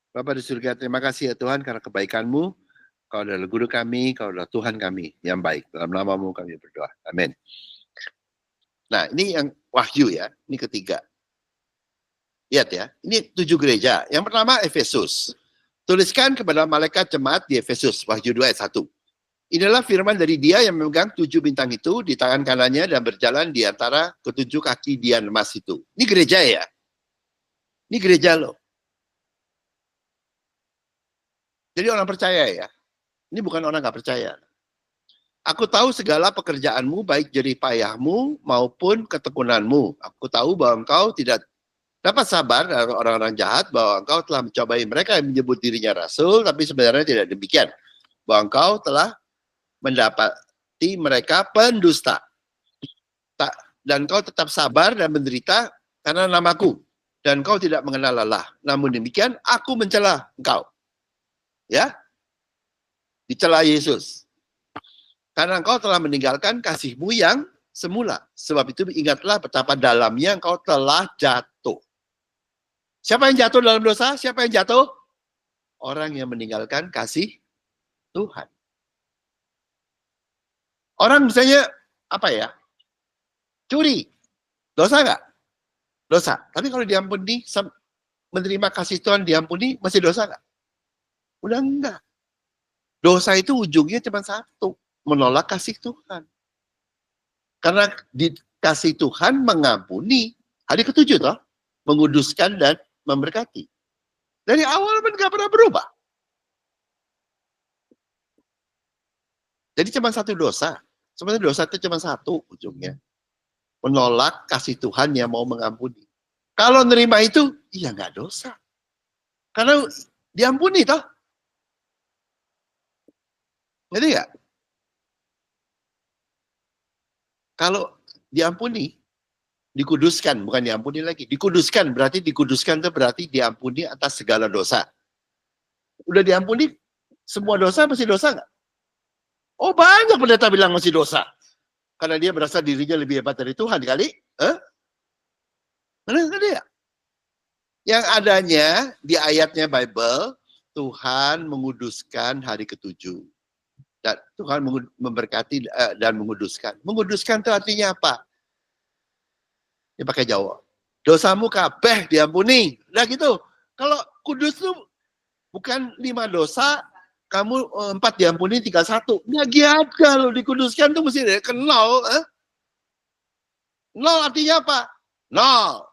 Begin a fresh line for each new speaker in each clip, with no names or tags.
Bapa di surga, terima kasih ya Tuhan karena kebaikan-Mu. Kau adalah guru kami, Kau adalah Tuhan kami yang baik. Dalam nama-Mu kami berdoa. Amin. Nah, ini yang Wahyu ya. Ini ketiga. Lihat ya, ini 7 gereja. Yang pertama Efesus. Tuliskan kepada malaikat jemaat di Efesus, Wahyu 2 ayat 1. Inilah firman dari Dia yang memegang 7 bintang itu di tangan kanannya dan berjalan di antara ketujuh kaki dian emas itu. Ini gereja ya. Ini gereja loh. Jadi orang percaya ya. Ini bukan orang nggak percaya. Aku tahu segala pekerjaanmu, baik jerih payahmu maupun ketekunanmu. Aku tahu bahwa engkau tidak dapat sabar dari orang-orang jahat, bahwa engkau telah mencobai mereka yang menyebut dirinya rasul, tapi sebenarnya tidak demikian. Bahwa engkau telah mendapati mereka pendusta. Dan engkau tetap sabar dan menderita karena namaku. Dan engkau tidak mengenal lelah. Namun demikian, aku mencela engkau. Ya, dicela Yesus. Karena engkau telah meninggalkan kasihmu yang semula. Sebab itu ingatlah betapa dalamnya engkau telah jatuh. Siapa yang jatuh dalam dosa? Siapa yang jatuh? Orang yang meninggalkan kasih Tuhan. Orang misalnya, apa ya? Curi. Dosa nggak? Dosa. Tapi kalau diampuni, menerima kasih Tuhan diampuni, masih dosa nggak? Udah enggak. Dosa itu ujungnya cuma satu. Menolak kasih Tuhan. Karena dikasih Tuhan mengampuni. Hari ketujuh toh. Menguduskan dan memberkati. Dari awal pun nggak pernah berubah. Jadi cuma satu dosa. Sebenarnya dosa itu cuma satu ujungnya. Menolak kasih Tuhan yang mau mengampuni. Kalau nerima itu, iya nggak dosa. Karena diampuni toh. Ngerti nggak? Kalau diampuni, dikuduskan, bukan diampuni lagi. Dikuduskan, berarti dikuduskan itu berarti diampuni atas segala dosa. Udah diampuni, semua dosa masih dosa nggak? Oh banyak pendeta bilang masih dosa. Karena dia merasa dirinya lebih hebat dari Tuhan kali. Ngerti ya? Yang adanya di ayatnya Bible, Tuhan menguduskan hari ketujuh. Dan Tuhan memberkati dan menguduskan. Menguduskan itu artinya apa? Dia pakai Jawa. Dosamu kabeh diampuni. Nah gitu. Kalau kudus itu bukan 5 dosa, kamu 4 diampuni, tinggal 1. Nggak ada loh, dikuduskan tuh mesti dari nol. Nol artinya apa? Nol.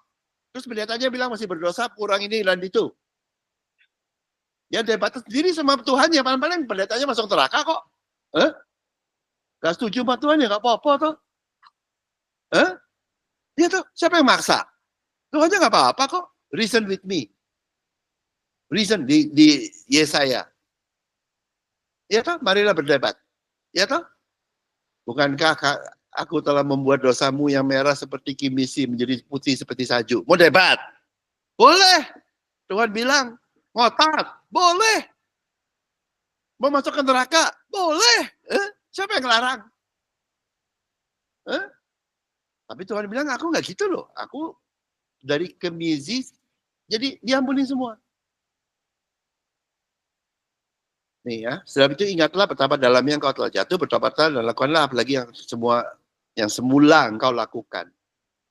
Terus pendetanya bilang masih berdosa, kurang ini dan itu. Ya debat sendiri sama Tuhan ya, paling-paling pendetanya masuk neraka kok. Gak setuju sama Tuhan ya gak apa-apa toh. Ya tuh, siapa yang maksa? Tuhan aja gak apa-apa kok. Reason with me. Reason di Yesaya. Ya toh, marilah berdebat. Ya toh? Bukankah aku telah membuat dosamu yang merah seperti kimisi menjadi putih seperti salju. Mau debat? Boleh. Tuhan bilang, ngotot. Boleh. Mau masuk ke neraka? Boleh. Siapa yang larang? Tapi Tuhan bilang, aku nggak gitu loh. Aku dari kimisi, jadi diampuni semua. Nih ya, sebab itu ingatlah betapa dalamnya engkau telah jatuh, bertobatlah dan lakukanlah apalagi yang semula engkau lakukan.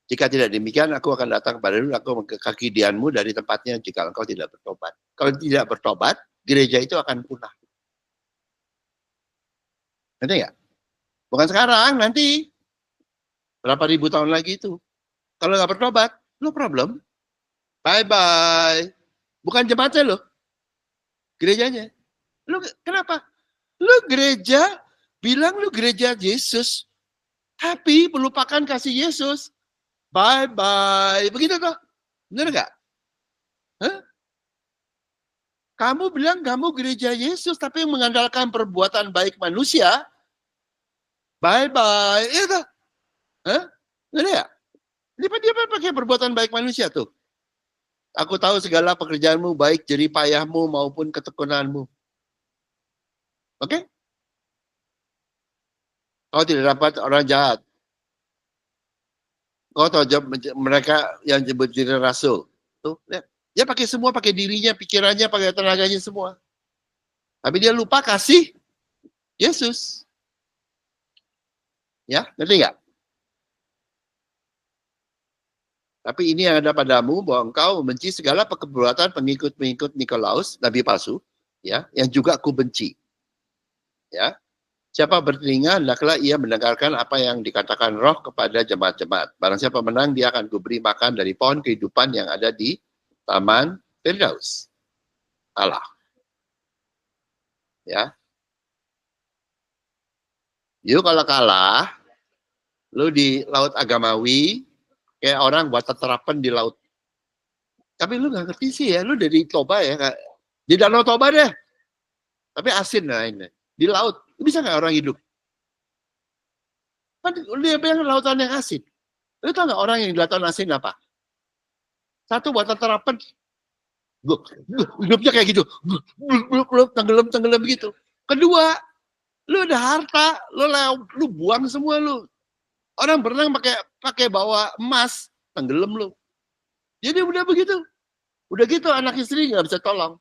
Jika tidak demikian, aku akan datang kepadamu, aku mengkaki dianmu dari tempatnya jika engkau tidak bertobat. Kalau tidak bertobat, gereja itu akan punah. Nanti ya? Bukan sekarang, nanti. Berapa ribu tahun lagi itu. Kalau nggak bertobat, no problem. Bye-bye. Bukan jemaatnya loh. Gerejanya. Lu kenapa? Lu gereja, bilang lu gereja Yesus, tapi melupakan kasih Yesus. Bye-bye. Begitu toh? Bener nggak? Kamu bilang kamu gereja Yesus, tapi mengandalkan perbuatan baik manusia. Bye-bye. Itu. Nggak ya? Dia pakai perbuatan baik manusia tuh. Aku tahu segala pekerjaanmu baik jerih payahmu maupun ketekunanmu. Oke? Kau tidak dapat orang jahat. Kau tahu mereka yang disebut diri rasul. Tuh, lihat. Dia pakai semua, pakai dirinya, pikirannya, pakai tenaganya semua. Tapi dia lupa kasih Yesus. Ya, ngerti nggak? Tapi ini yang ada padamu bahwa engkau membenci segala perbuatan pengikut-pengikut Nikolaus, nabi palsu, ya, yang juga aku benci. Ya. Siapa bertelinga, hendaklah ia mendengarkan apa yang dikatakan Roh kepada jemaat-jemaat. Barang siapa menang, dia akan kuberi makan dari pohon kehidupan yang ada di Taman Firdaus. Allah. Ya. Yuk kalau kalah, lu di laut agamawi, kayak orang buat terapan di laut. Tapi lu gak ngerti sih ya, lu dari Toba ya, di Danau Toba deh. Tapi asin lah ini. Di laut, bisa nggak orang hidup? Kan dia pengen lautan yang asin. Lu tau nggak orang yang di lautan asin apa? Satu buat terapan, hidupnya kayak gitu, tenggelam gitu. Kedua, lu ada harta, lu buang semua lu. Orang berenang pakai bawa emas, tenggelam lu. Jadi udah begitu, udah gitu anak istri nggak bisa tolong.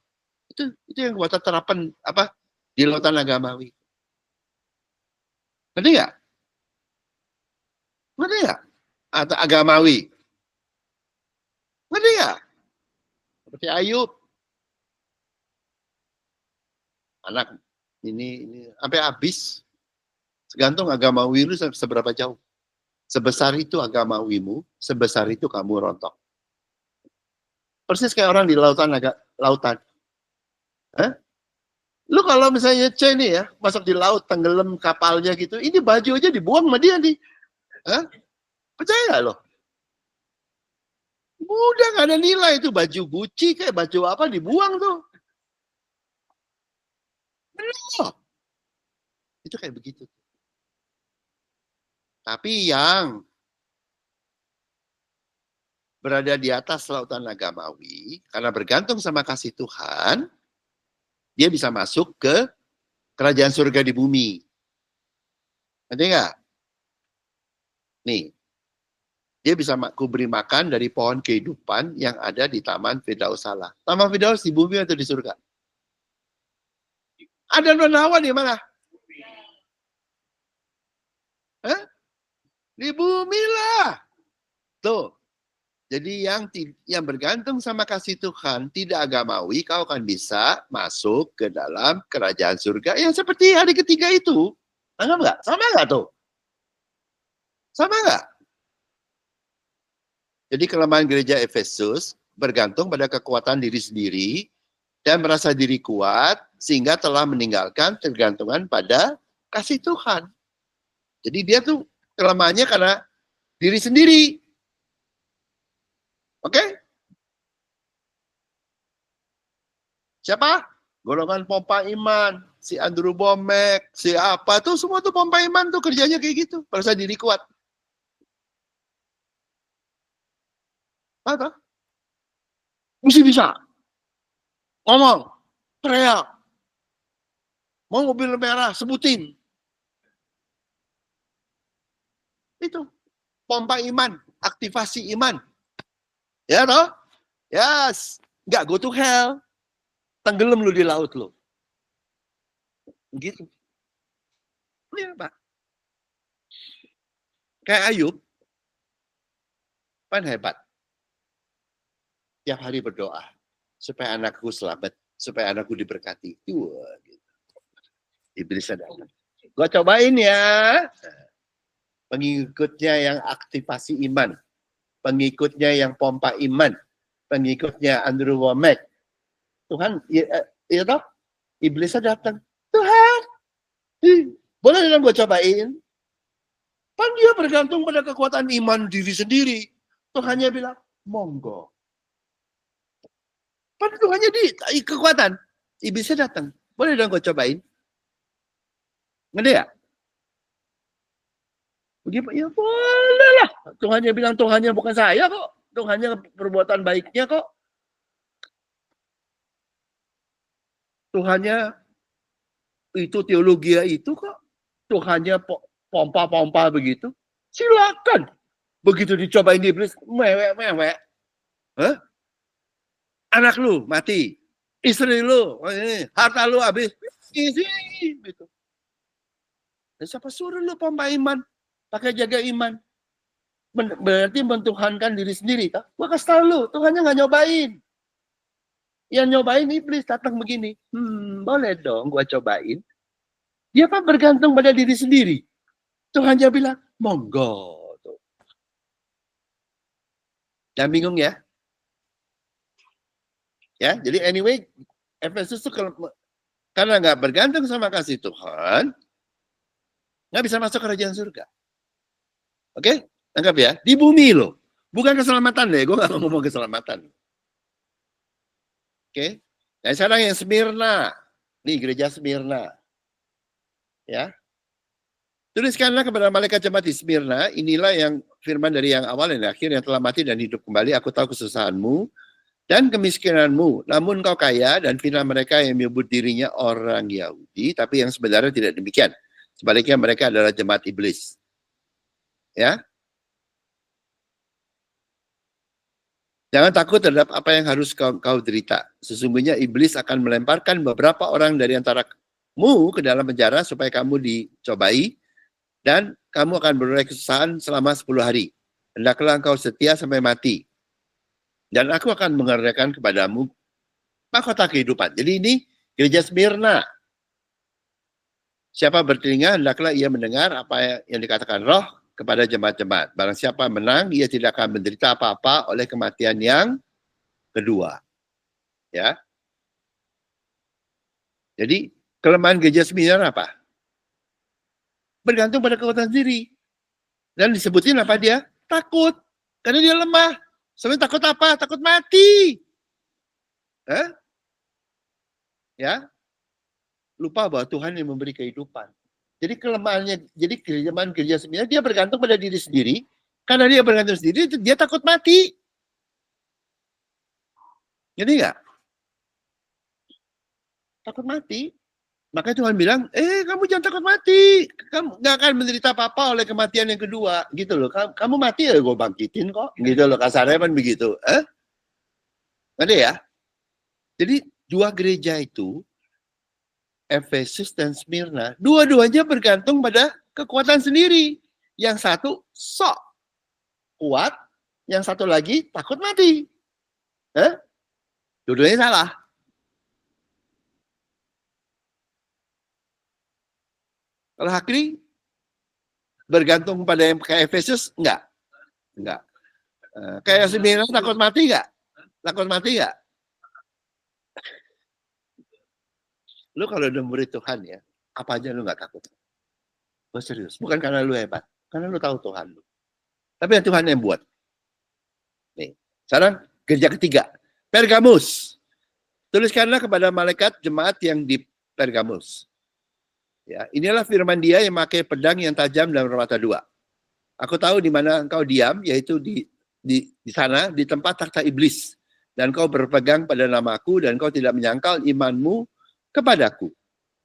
Itu yang buat terapan apa di lautan agamawi. Ngerti nggak? Ngerti nggak? Atau agamawi. Ngerti nggak? Seperti Ayub. Anak ini sampai habis. Segantung agamawi lu seberapa jauh. Sebesar itu agamawimu, sebesar itu kamu rontok. Persis kayak orang di lautan. Hah? Lu kalau misalnya C nih ya, masuk di laut, tenggelam kapalnya gitu, ini baju aja dibuang sama dia nih. Hah? Percaya gak lo? Udah gak ada nilai itu, baju Gucci kayak baju apa dibuang tuh. Bener. Itu kayak begitu. Tapi yang berada di atas lautan agamawi, karena bergantung sama kasih Tuhan, dia bisa masuk ke kerajaan surga di bumi. Ngerti nggak? Nih, dia bisa aku beri makan dari pohon kehidupan yang ada di Taman Firdaus Allah. Taman Firdaus di bumi atau di surga? Ada Hawa di mana? Hah? Di bumi lah. Tuh. Jadi yang bergantung sama kasih Tuhan, tidak agamawi, kau akan bisa masuk ke dalam kerajaan surga yang seperti hari ketiga itu. Anggap nggak? Sama nggak tuh? Sama nggak? Jadi kelemahan gereja Efesus bergantung pada kekuatan diri sendiri dan merasa diri kuat sehingga telah meninggalkan tergantungan pada kasih Tuhan. Jadi dia tuh kelemahannya karena diri sendiri. Oke? Siapa? Golongan pompa iman, si Andrew Bomek, si apa tuh semua tuh pompa iman tuh kerjanya kayak gitu, merasa diri kuat. Apa? Mesti bisa. Ngomong, teriak. Mau mobil merah, sebutin. Itu pompa iman, aktivasi iman. Ya toh? Yes. Nggak go to hell. Tenggelam lu di laut lu. Gitu. Ini Pak. Kayak Ayub. Kan hebat. Tiap hari berdoa. Supaya anakku selamat. Supaya anakku diberkati. Wah, gitu. Iblis datang. Gua cobain ya. Pengikutnya yang aktivasi iman. Pengikutnya yang pompa iman. Pengikutnya Andrew Womack. Tuhan, ya toh? Iblisnya datang. Tuhan, boleh dong gue cobain? Kan dia bergantung pada kekuatan iman diri sendiri. Tuhannya bilang, monggo. Kan Tuhannya di kekuatan. Iblisnya datang. Boleh dong gue cobain? Ngerti ya? Begitu, ya boleh lah. Tuhannya bilang Tuhannya bukan saya kok. Tuhannya perbuatan baiknya kok. Tuhannya itu teologi itu kok. Tuhannya pompa-pompa begitu. Silakan. Begitu dicobain iblis, mewek-mewek. Hah? anak lu mati, istri lu, harta lu habis, gitu. Dan siapa suruh lu pompa iman, pakai jaga iman? Berarti mentuhankan diri sendiri, tak? Gua kasih tahu lu, Tuhannya nggak nyobain. Yang nyobain iblis datang begini, boleh dong gua cobain. Dia kan bergantung pada diri sendiri. Tuhan dia bilang, monggo. Jangan bingung ya. Ya, jadi anyway, Efesus itu karena nggak bergantung sama kasih Tuhan, nggak bisa masuk kerajaan surga. Oke, anggap ya, di bumi loh, bukan keselamatan deh, gue nggak ngomong keselamatan. Oke, nah sekarang yang Smyrna, nih gereja Smyrna, ya. Tuliskanlah kepada malaikat jemaat di Smyrna, inilah yang firman dari yang awal dan akhir yang telah mati dan hidup kembali. Aku tahu kesusahanmu dan kemiskinanmu, namun kau kaya, dan firman mereka yang menyebut dirinya orang Yahudi, tapi yang sebenarnya tidak demikian. Sebaliknya mereka adalah jemaat iblis. Ya, jangan takut terhadap apa yang harus kau derita. Sesungguhnya iblis akan melemparkan beberapa orang dari antaramu ke dalam penjara supaya kamu dicobai, dan kamu akan beroleh kesusahan selama 10 hari. Hendaklah engkau setia sampai mati. Dan aku akan mengerjakan kepadamu mahkota kehidupan. Jadi ini gereja Smyrna. Siapa bertelinga, hendaklah ia mendengar apa yang dikatakan Roh kepada jemaat-jemaat. Barang siapa menang, ia tidak akan menderita apa-apa oleh kematian yang kedua. Ya. Jadi kelemahan gereja Smyrna apa? Bergantung pada kekuatan sendiri. Dan disebutin apa dia? Takut. Karena dia lemah. Soalnya takut apa? Takut mati. Ya. Lupa bahwa Tuhan yang memberi kehidupan. Jadi kelemahannya, jadi kelemahan gereja Smyrna, dia bergantung pada diri sendiri. Karena dia bergantung sendiri, dia takut mati. Jadi enggak? Takut mati. Makanya Tuhan bilang, kamu jangan takut mati. Kamu nggak akan menderita apa-apa oleh kematian yang kedua. Gitu loh. Kamu mati ya gue bangkitin kok. Gitu loh. Kasarnya kan begitu. Ada ya? Jadi dua gereja itu, Efesus dan Smyrna, dua-duanya bergantung pada kekuatan sendiri. Yang satu sok kuat, yang satu lagi takut mati. Dua-duanya salah. Kalau Hakri bergantung pada yang kayak Efesus, enggak. Kayak Smyrna takut mati enggak? Takut mati enggak? Lu kalau udah murid Tuhan ya, apa aja lu enggak takut. Lu serius. Bukan karena lu hebat. Karena lu tahu Tuhan lu. Tapi Tuhan yang buat. Nih. Sekarang gereja ketiga. Pergamus. Tuliskanlah kepada malaikat jemaat yang di Pergamus. Ya, inilah firman dia yang memakai pedang yang tajam dan bermata dua. Aku tahu di mana engkau diam, yaitu di sana, di tempat takhta iblis. Dan kau berpegang pada namaku, dan kau tidak menyangkal imanmu kepadaku.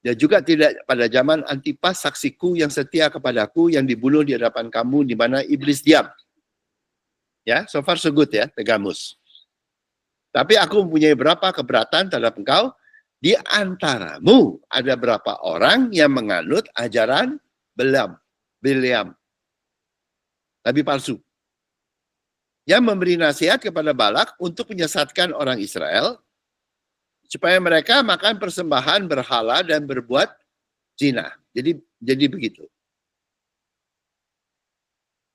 Dan juga tidak pada zaman Antipas saksiku yang setia kepadaku, yang dibunuh di hadapan kamu, di mana iblis diam. Ya, so far so good ya, Pergamus. Tapi aku mempunyai berapa keberatan terhadap engkau. Di antaramu ada berapa orang yang menganut ajaran Bileam, nabi palsu, yang memberi nasihat kepada Balak untuk menyesatkan orang Israel supaya mereka makan persembahan berhala dan berbuat zina. Jadi begitu.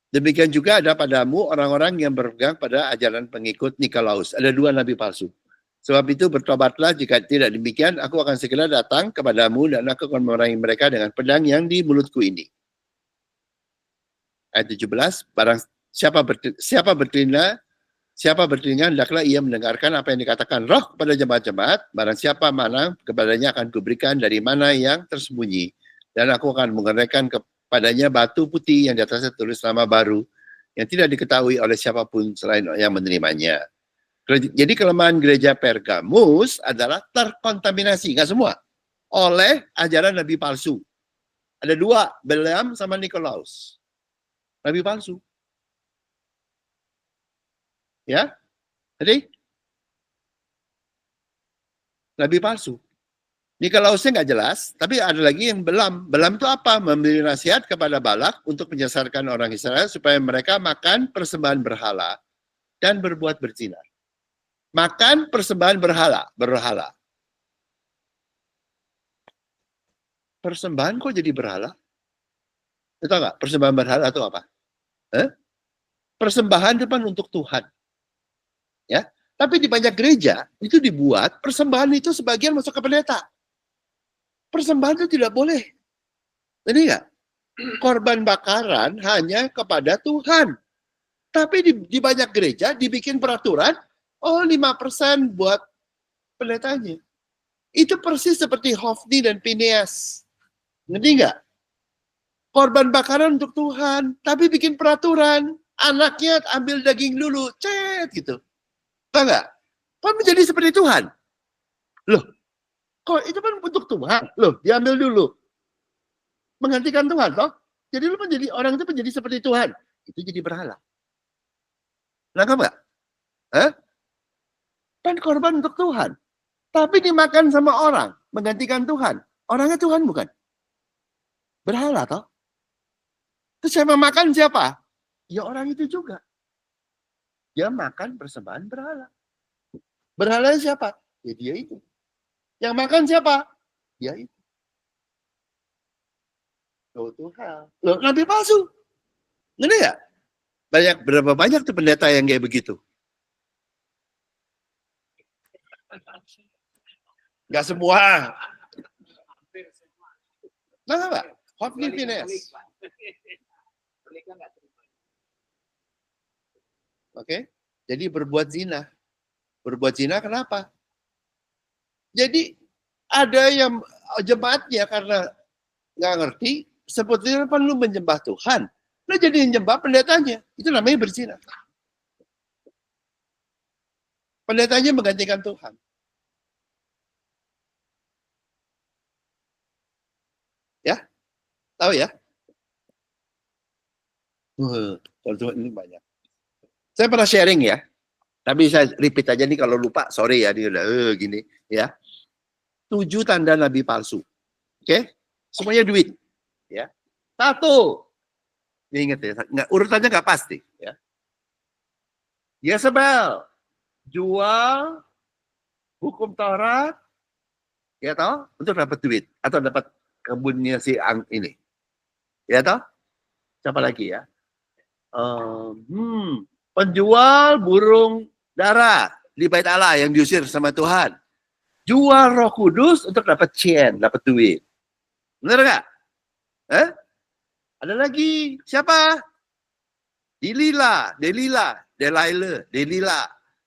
Demikian juga ada padamu orang-orang yang berpegang pada ajaran pengikut Nikolaus. Ada dua nabi palsu. Sebab itu bertobatlah, jika tidak demikian aku akan segera datang kepadamu dan aku akan memerangi mereka dengan pedang yang di mulutku ini. Ayat 17, barang siapa bertelinga, hendaklah ia mendengarkan apa yang dikatakan Roh kepada jemaat-jemaat. Barang siapa mana kepadanya akan kuberikan dari mana yang tersembunyi. Dan aku akan mengerjakan kepadanya batu putih yang di atasnya tulis nama baru yang tidak diketahui oleh siapapun selain yang menerimanya. Jadi kelemahan gereja Pergamus adalah terkontaminasi, nggak semua, oleh ajaran nabi palsu. Ada dua, Bileam sama Nikolaus. Nabi palsu. Ya, jadi Nabi palsu. Ini kalau saya nggak jelas, tapi ada lagi yang Belam. Belam itu apa? Memberi nasihat kepada Balak untuk menyesatkan orang Israel supaya mereka makan persembahan berhala dan berbuat berzina. Makan persembahan berhala. Persembahan kok jadi berhala? Tahu nggak? Persembahan berhala itu apa? Persembahan depan untuk Tuhan. Ya, tapi di banyak gereja itu dibuat persembahan itu sebagian masuk ke pendeta. Persembahan itu tidak boleh. Ini enggak? Korban bakaran hanya kepada Tuhan. Tapi di banyak gereja dibikin peraturan, 5% buat pendetanya. Itu persis seperti Hofni dan Phineas. Ngerti enggak? Korban bakaran untuk Tuhan, tapi bikin peraturan. Anaknya ambil daging dulu, gitu. Tahu enggak? Kok menjadi seperti Tuhan? Loh, kok itu kan untuk Tuhan? Loh, diambil dulu. Menggantikan Tuhan, toh? Jadi lu menjadi orang itu menjadi seperti Tuhan. Itu jadi berhala. Nangkap nggak? Kan korban untuk Tuhan. Tapi dimakan sama orang, menggantikan Tuhan. Orangnya Tuhan bukan? Berhala, toh? Terus siapa makan siapa? Ya orang itu juga. Dia makan persembahan berhala. Berhalanya siapa? Ya dia itu. Yang makan siapa? Dia itu. Go to hell. Loh, nabi palsu. Ngerti nggak? Berapa banyak tuh pendeta yang kayak begitu? Nggak semua. Nah, Pak. Hofni Phineas. Oke. Jadi berbuat zina. Berbuat zina kenapa? Jadi ada yang jemaatnya karena nggak ngerti, sebetulnya kan lu menyembah Tuhan. Lu jadi menyembah pendetanya. Itu namanya berzina. Pendetanya menggantikan Tuhan. Ya? Tahu ya? Teman-teman ini banyak. Saya pernah sharing ya. Tapi saya repeat aja nih kalau lupa, sorry ya, dia udah gini ya. 7 tanda nabi palsu. Oke? Semuanya duit. Ya. 1. Ingat ya, urutannya nggak pasti ya. Yezebel jual hukum Taurat ya toh untuk dapat duit atau dapat kebunnya si ini. Ya toh? Siapa lagi ya? Penjual burung dara di Bait Allah yang diusir sama Tuhan. Jual Roh Kudus untuk dapat dapat duit. Benar nggak? Ada lagi siapa? Delila.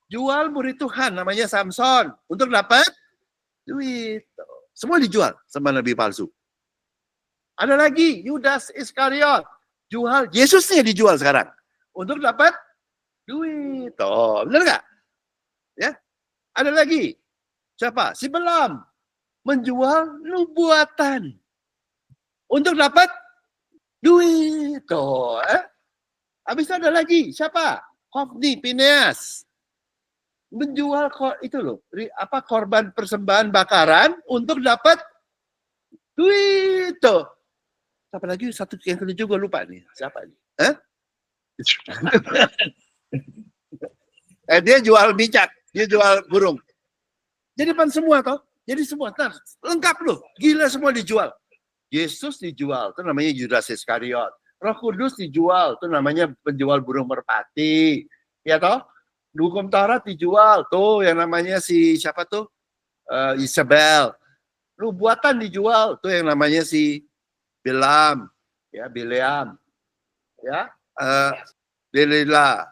Jual murid Tuhan namanya Samson untuk dapat duit. Semua dijual sama nabi palsu. Ada lagi Yudas Iskariot. Jual Yesusnya dijual sekarang untuk dapat duit. Benar nggak? Ya. Ada lagi siapa? Si Belam menjual nubuatan untuk dapat duit. Habis ada lagi siapa? Hofni Phineas menjual itu loh, korban persembahan bakaran untuk dapat duit. Siapa lagi? Satu yang ketujuh gue lupa nih. Siapa nih? Dia jual minyak, dia jual burung. Jadi pan semua toh. Jadi semua lengkap loh. Gila semua dijual. Yesus dijual, itu namanya Yudas Iskariot. Roh Kudus dijual, itu namanya penjual burung merpati. Ya toh? Hukum Taurat dijual, tuh yang namanya si siapa tuh? Isabel. Nubuatan dijual, tuh yang namanya si Bileam, ya Delila.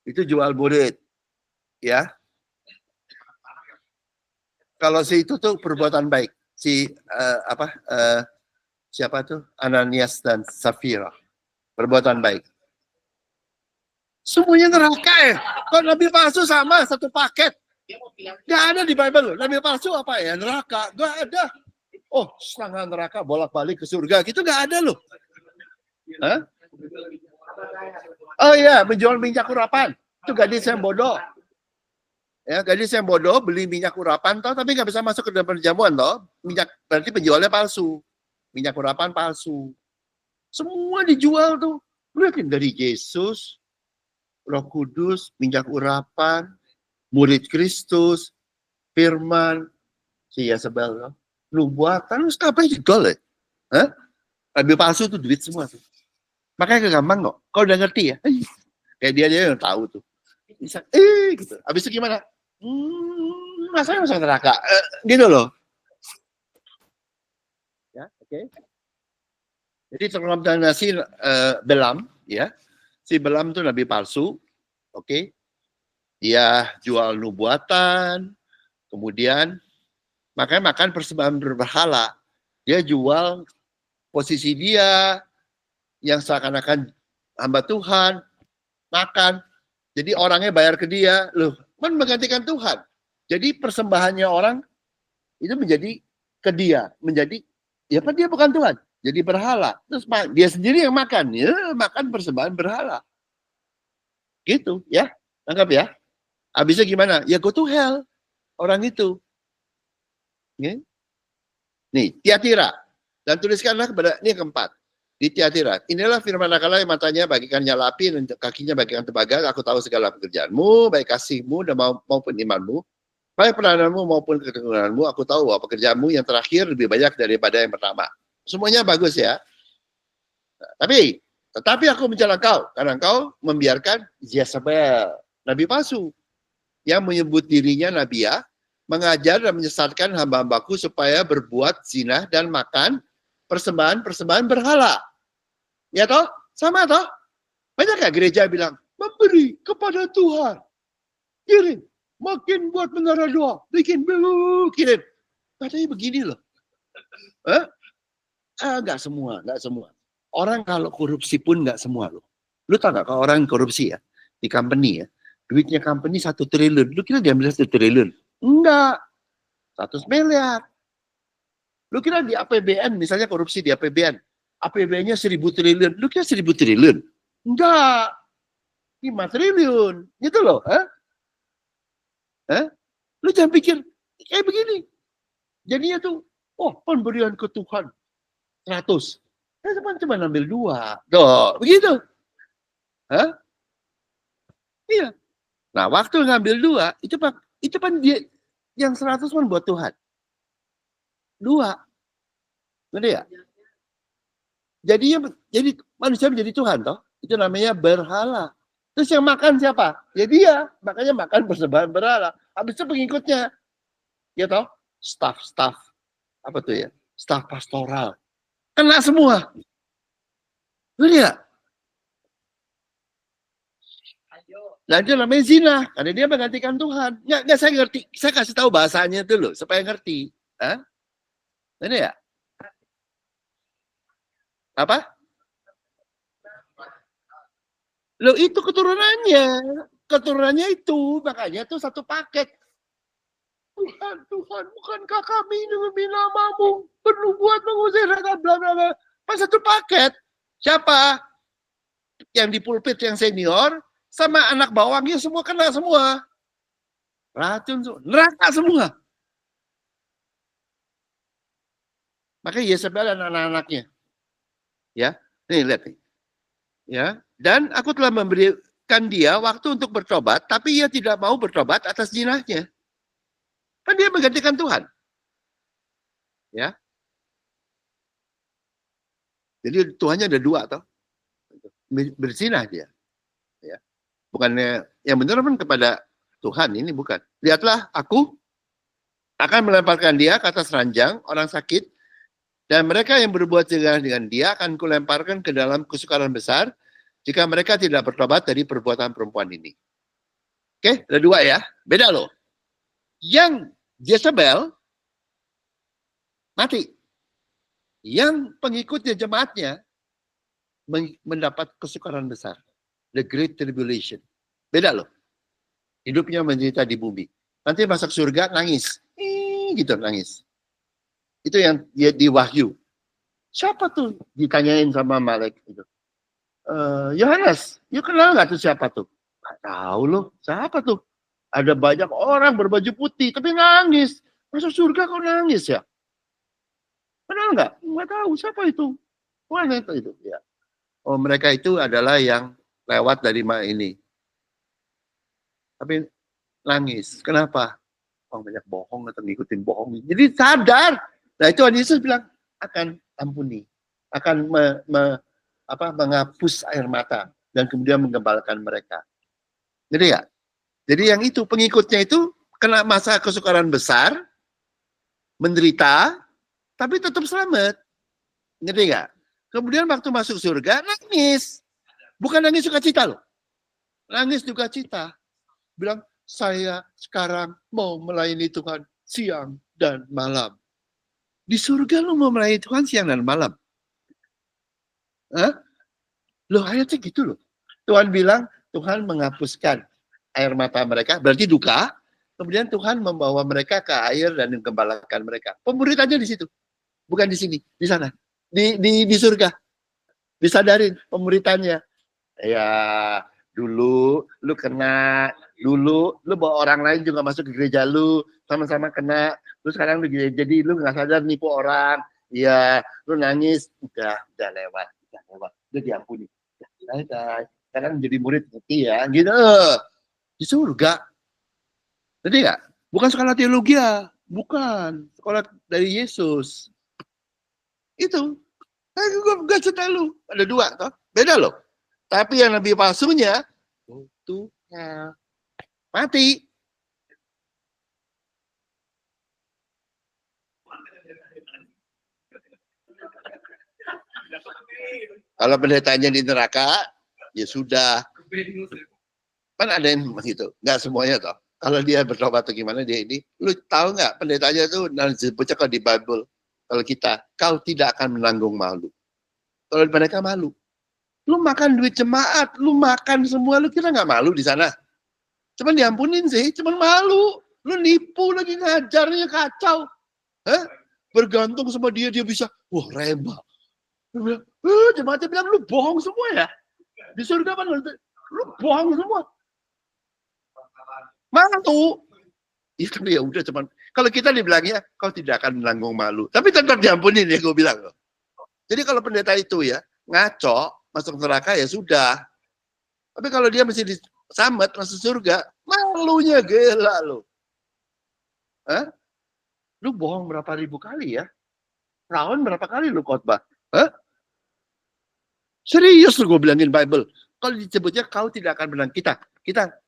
Itu jual murid, ya. Kalau si itu tuh perbuatan baik, si siapa tuh? Ananias dan Safira, perbuatan baik. Semuanya neraka ya. Kalau nabi palsu sama satu paket. Gak ada di Bible. Nabi palsu apa ya? Neraka. Gak ada. Oh, setengah neraka bolak-balik ke surga. Gitu gak ada loh. Oh iya, menjual minyak urapan. Itu gadis yang bodoh. Ya, gadis yang bodoh beli minyak urapan toh, tapi nggak bisa masuk ke dalam perjamuan toh. Minyak berarti penjualnya palsu. Minyak urapan palsu. Semua dijual tuh. Lihatin dari Yesus, Roh Kudus, minyak urapan, murid Kristus, firman, si Yezebel. Lu buatan, lu apa yang dijual ya? Hah? Ambil palsu tuh duit semua tuh. Makanya gampang kok. Kalau udah ngerti ya, kayak dia yang tahu tuh. Bisa, gitu. Habis itu gimana? Rasanya masuk neraka. Gitu loh. Ya, oke. Okay. Jadi terkontaminasi Belam, ya. Si Belam itu nabi palsu, oke. Okay. Dia jual nubuatan, kemudian makanya makan persembahan berhala. Dia jual posisi dia yang seakan-akan hamba Tuhan, makan. Jadi orangnya bayar ke dia, loh, kan menggantikan Tuhan. Jadi persembahannya orang itu menjadi ke dia, menjadi ya kan dia bukan Tuhan, jadi berhala. Terus dia sendiri yang makan, ya makan persembahan berhala. Gitu ya, anggap ya. Habisnya gimana? Ya go to hell orang itu. Ya. Nih, Tiatira. Dan tuliskanlah kepada ini yang keempat. Di Tiatira. Inilah firman Allah yang matanya bagikan nyala api dan kakinya bagikan tembaga. Aku tahu segala pekerjaanmu, baik kasihmu dan maupun imanmu. Baik peradanmu maupun ketekunanmu. Aku tahu bahwa pekerjaanmu yang terakhir lebih banyak daripada yang pertama. Semuanya bagus ya. Nah, tetapi aku mencela engkau karena engkau membiarkan Jezebel, nabi palsu, yang menyebut dirinya nabiah, mengajar dan menyesatkan hamba-hambaku supaya berbuat zina dan makan persembahan-persembahan berhala. Ya toh? Sama toh? Banyak gak gereja bilang, memberi kepada Tuhan. Kirim. Makin buat menara doa. Bikin kirim. Katanya begini loh. Enggak semua, enggak semua. Orang kalau korupsi pun enggak semua loh. Lu tau gak kalau orang korupsi ya, di company ya, duitnya company 1 triliun. Lu kira dia ambil 1 triliun? Enggak. 100 miliar. Lu kira di APBN, misalnya korupsi di APBN, APBN-nya 1.000 triliun. Lu kira 1.000 triliun? Enggak. 5 triliun. Gitu loh. Lu jangan pikir, kayak begini. Jadinya tuh, oh pemberian ke Tuhan 100. Cuma ambil 2. Tuh, begitu. Iya. Nah, waktu ngambil 2, itu kan dia yang 100 kan buat Tuhan. 2. Ngerti ya? Jadi manusia menjadi Tuhan toh. Itu namanya berhala. Terus yang makan siapa? Ya dia. Makanya makan persembahan berhala. Habis itu pengikutnya. Ya toh? Staff. Apa tuh ya? Staff pastoral. Kena semua. Ngerti ya? Nah, itu namanya zina. Karena dia menggantikan Tuhan. Nggak, saya ngerti. Saya kasih tahu bahasanya itu loh. Supaya ngerti. Ini ya? Apa? Loh itu keturunannya. Keturunannya itu. Makanya itu satu paket. Tuhan, bukankah kami demi namamu bernubuat mengusir bla bla bla. Pas satu paket. Siapa? Yang di pulpit yang senior sama anak bawangnya semua kena semua. Racun semua. Neraka semua. Makanya Yezebel dan anak-anaknya. Ya, nih lihat nih. Ya, dan aku telah memberikan dia waktu untuk bertobat, tapi ia tidak mau bertobat atas zinahnya. Kan dia menggantikan Tuhan. Ya. Jadi Tuhannya ada 2 toh. Berzinah dia. Ya. Bukannya yang benar pun kepada Tuhan, ini bukan. Lihatlah, aku akan melemparkan dia ke atas ranjang orang sakit, dan mereka yang berbuat zina dengan dia akan kulemparkan ke dalam kesukaran besar jika mereka tidak bertobat dari perbuatan perempuan ini. Oke, ada 2 ya. Beda loh. Yang Jezebel mati. Yang pengikutnya jemaatnya mendapat kesukaran besar. The Great Tribulation. Beda loh. Hidupnya menderita di bumi. Nanti masuk surga nangis. Gitu nangis. Itu yang dia di Wahyu. Siapa tuh? Ditanyain sama Malaikat itu. Yohanes, you kenal nggak tuh siapa tuh? Nggak tahu loh. Siapa tuh? Ada banyak orang berbaju putih, tapi nangis. Masuk surga kok nangis ya? Kenal nggak? Nggak tahu siapa itu. Mana itu? Ya. Oh, mereka itu adalah yang lewat dari ini. Tapi nangis. Kenapa? Oh, banyak bohong atau ngikutin bohong. Jadi sadar. Nah, itu Yesus bilang akan ampuni, akan menghapus air mata dan kemudian menggembalkan mereka. Jadi ya. Jadi yang itu pengikutnya itu kena masa kesukaran besar, menderita, tapi tetap selamat. Ngerti nggak? Kemudian waktu masuk surga nangis. Bukan nangis sukacita loh. Nangis sukacita. Bilang, saya sekarang mau melayani Tuhan siang dan malam. Di surga lu mau melayani Tuhan siang dan malam. Hah? Loh ayatnya gitu loh. Tuhan bilang, Tuhan menghapuskan air mata mereka, berarti duka. Kemudian Tuhan membawa mereka ke air dan menggembalakan mereka. Pemuritannya di situ. Bukan di sini, di sana. Di surga. Disadarin pemuritannya. Ya, dulu lu kena, dulu lu bawa orang lain juga masuk ke gereja lu, sama-sama kena. Lu sekarang lu jadi lu nggak sadar nipu orang. Iya, lu nangis, udah lewat, udah diampuni. Sekarang jadi murid ngerti ya, gitu. Di surga. Ngerti nggak? Bukan sekolah teologi ya, bukan sekolah dari Yesus. Itu. Gue cerita lu, ada dua, toh? Beda loh. Tapi yang lebih palsunya, itu mati. Kalau pendetanya di neraka, ya sudah. Kan ada yang begitu, nggak semuanya toh. Kalau dia bertobat atau gimana dia ini, lu tahu nggak pendetanya tuh disebutnya kalau di Bible, kalau kita, kau tidak akan menanggung malu. Kalau mereka malu, lu makan duit jemaat, lu makan semua, lu kira nggak malu di sana? Cuman diampunin sih, cuman malu. Lu nipu lagi ngajarnya kacau. Hah? Bergantung sama dia bisa, wah rema. Jemaatnya bilang, lu bohong semua ya? Di surga kan, lu bohong semua. Malu. Itu ya udah cuman, kalau kita dibilangnya, kau tidak akan menanggung malu. Tapi tetap diampunin ya, gue bilang. Jadi kalau pendeta itu ya, ngaco, masuk neraka ya sudah. Tapi kalau dia masih disamet, masuk surga, malunya gila lu. Hah? Lu bohong berapa ribu kali ya? Tahun berapa kali lu khotbah? Hah? Serius lu gue bilangin Bible. Kalau disebutnya kau tidak akan menang kita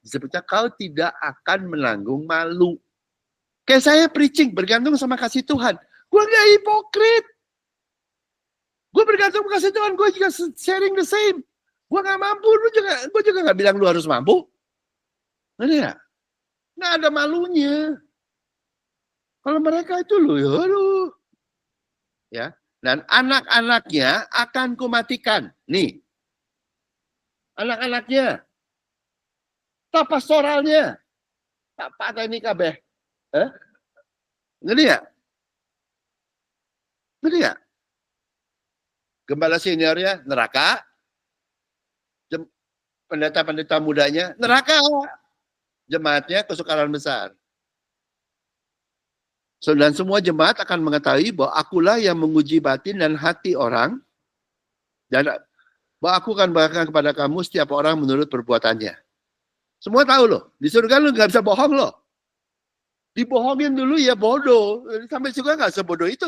disebutnya kau tidak akan menanggung malu. Kayak saya preaching bergantung sama kasih Tuhan. Gue gak hipokrit. Gue bergantung sama kasih Tuhan. Gue juga sharing the same. Gue gak mampu. Gue juga gak bilang lu harus mampu. Ngerti ya? Gak ada malunya. Kalau mereka itu lu ya. Dan anak-anaknya akan kumatikan. Nih. Anak-anaknya. Tak pastoralnya. Tak patah ini kabeh. Ngerti ya? Ngerti ya? Gembala seniornya neraka. Pendeta-pendeta mudanya neraka. Jemaatnya kesukaran besar. Dan semua jemaat akan mengetahui bahwa akulah yang menguji batin dan hati orang. Dan bahwa aku akan berikan kepada kamu setiap orang menurut perbuatannya. Semua tahu loh. Di surga lu gak bisa bohong loh. Dibohongin dulu ya bodoh. Sampai juga gak sebodoh itu.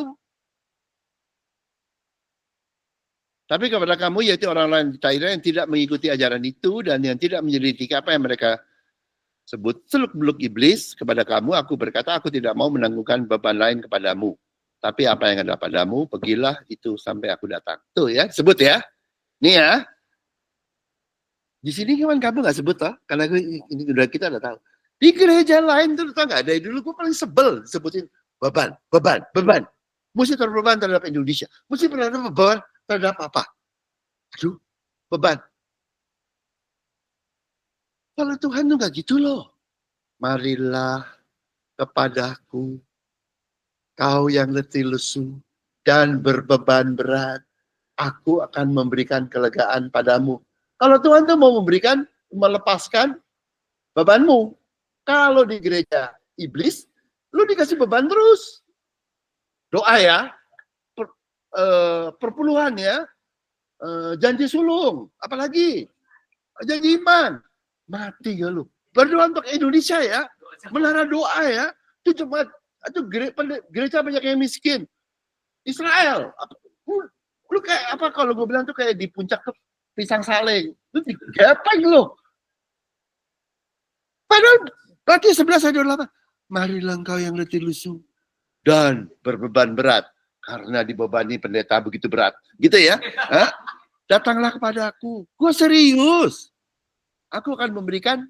Tapi kepada kamu yaitu orang lain di Tyre yang tidak mengikuti ajaran itu dan yang tidak menyelidiki apa yang mereka sebut seluk-beluk iblis kepada kamu, aku berkata aku tidak mau menanggungkan beban lain kepadamu. Tapi apa yang ada padamu, pergilah itu sampai aku datang. Tuh ya, sebut ya. Nih ya. Di sini kan kamu gak sebut toh, karena ini udah kita udah tahu. Di gereja lain tuh tau gak, dari dulu gue paling sebel sebutin beban. Mesti terbeban terhadap Indonesia. Mesti beban terhadap apa? Aduh, beban. Kalau Tuhan tuh gak gitu loh. Marilah kepadaku, kau yang letih lesu dan berbeban berat. Aku akan memberikan kelegaan padamu. Kalau Tuhan tuh mau memberikan, melepaskan bebanmu. Kalau di gereja iblis, lu dikasih beban terus. Doa ya, perpuluhan ya, janji sulung, apalagi janji iman, mati ya lu. Berdoa untuk Indonesia ya, menara doa ya, itu cuma itu gereja banyak yang miskin. Israel, lu kayak apa kalau gue bilang tuh kayak di puncak tuh pisang saling, lu digepeng lu. Padahal Matius 11 ayat 28, marilah engkau yang letih lesu dan berbeban berat karena dibebani pendeta begitu berat, gitu ya. Datanglah kepadaku, gue serius. Aku akan memberikan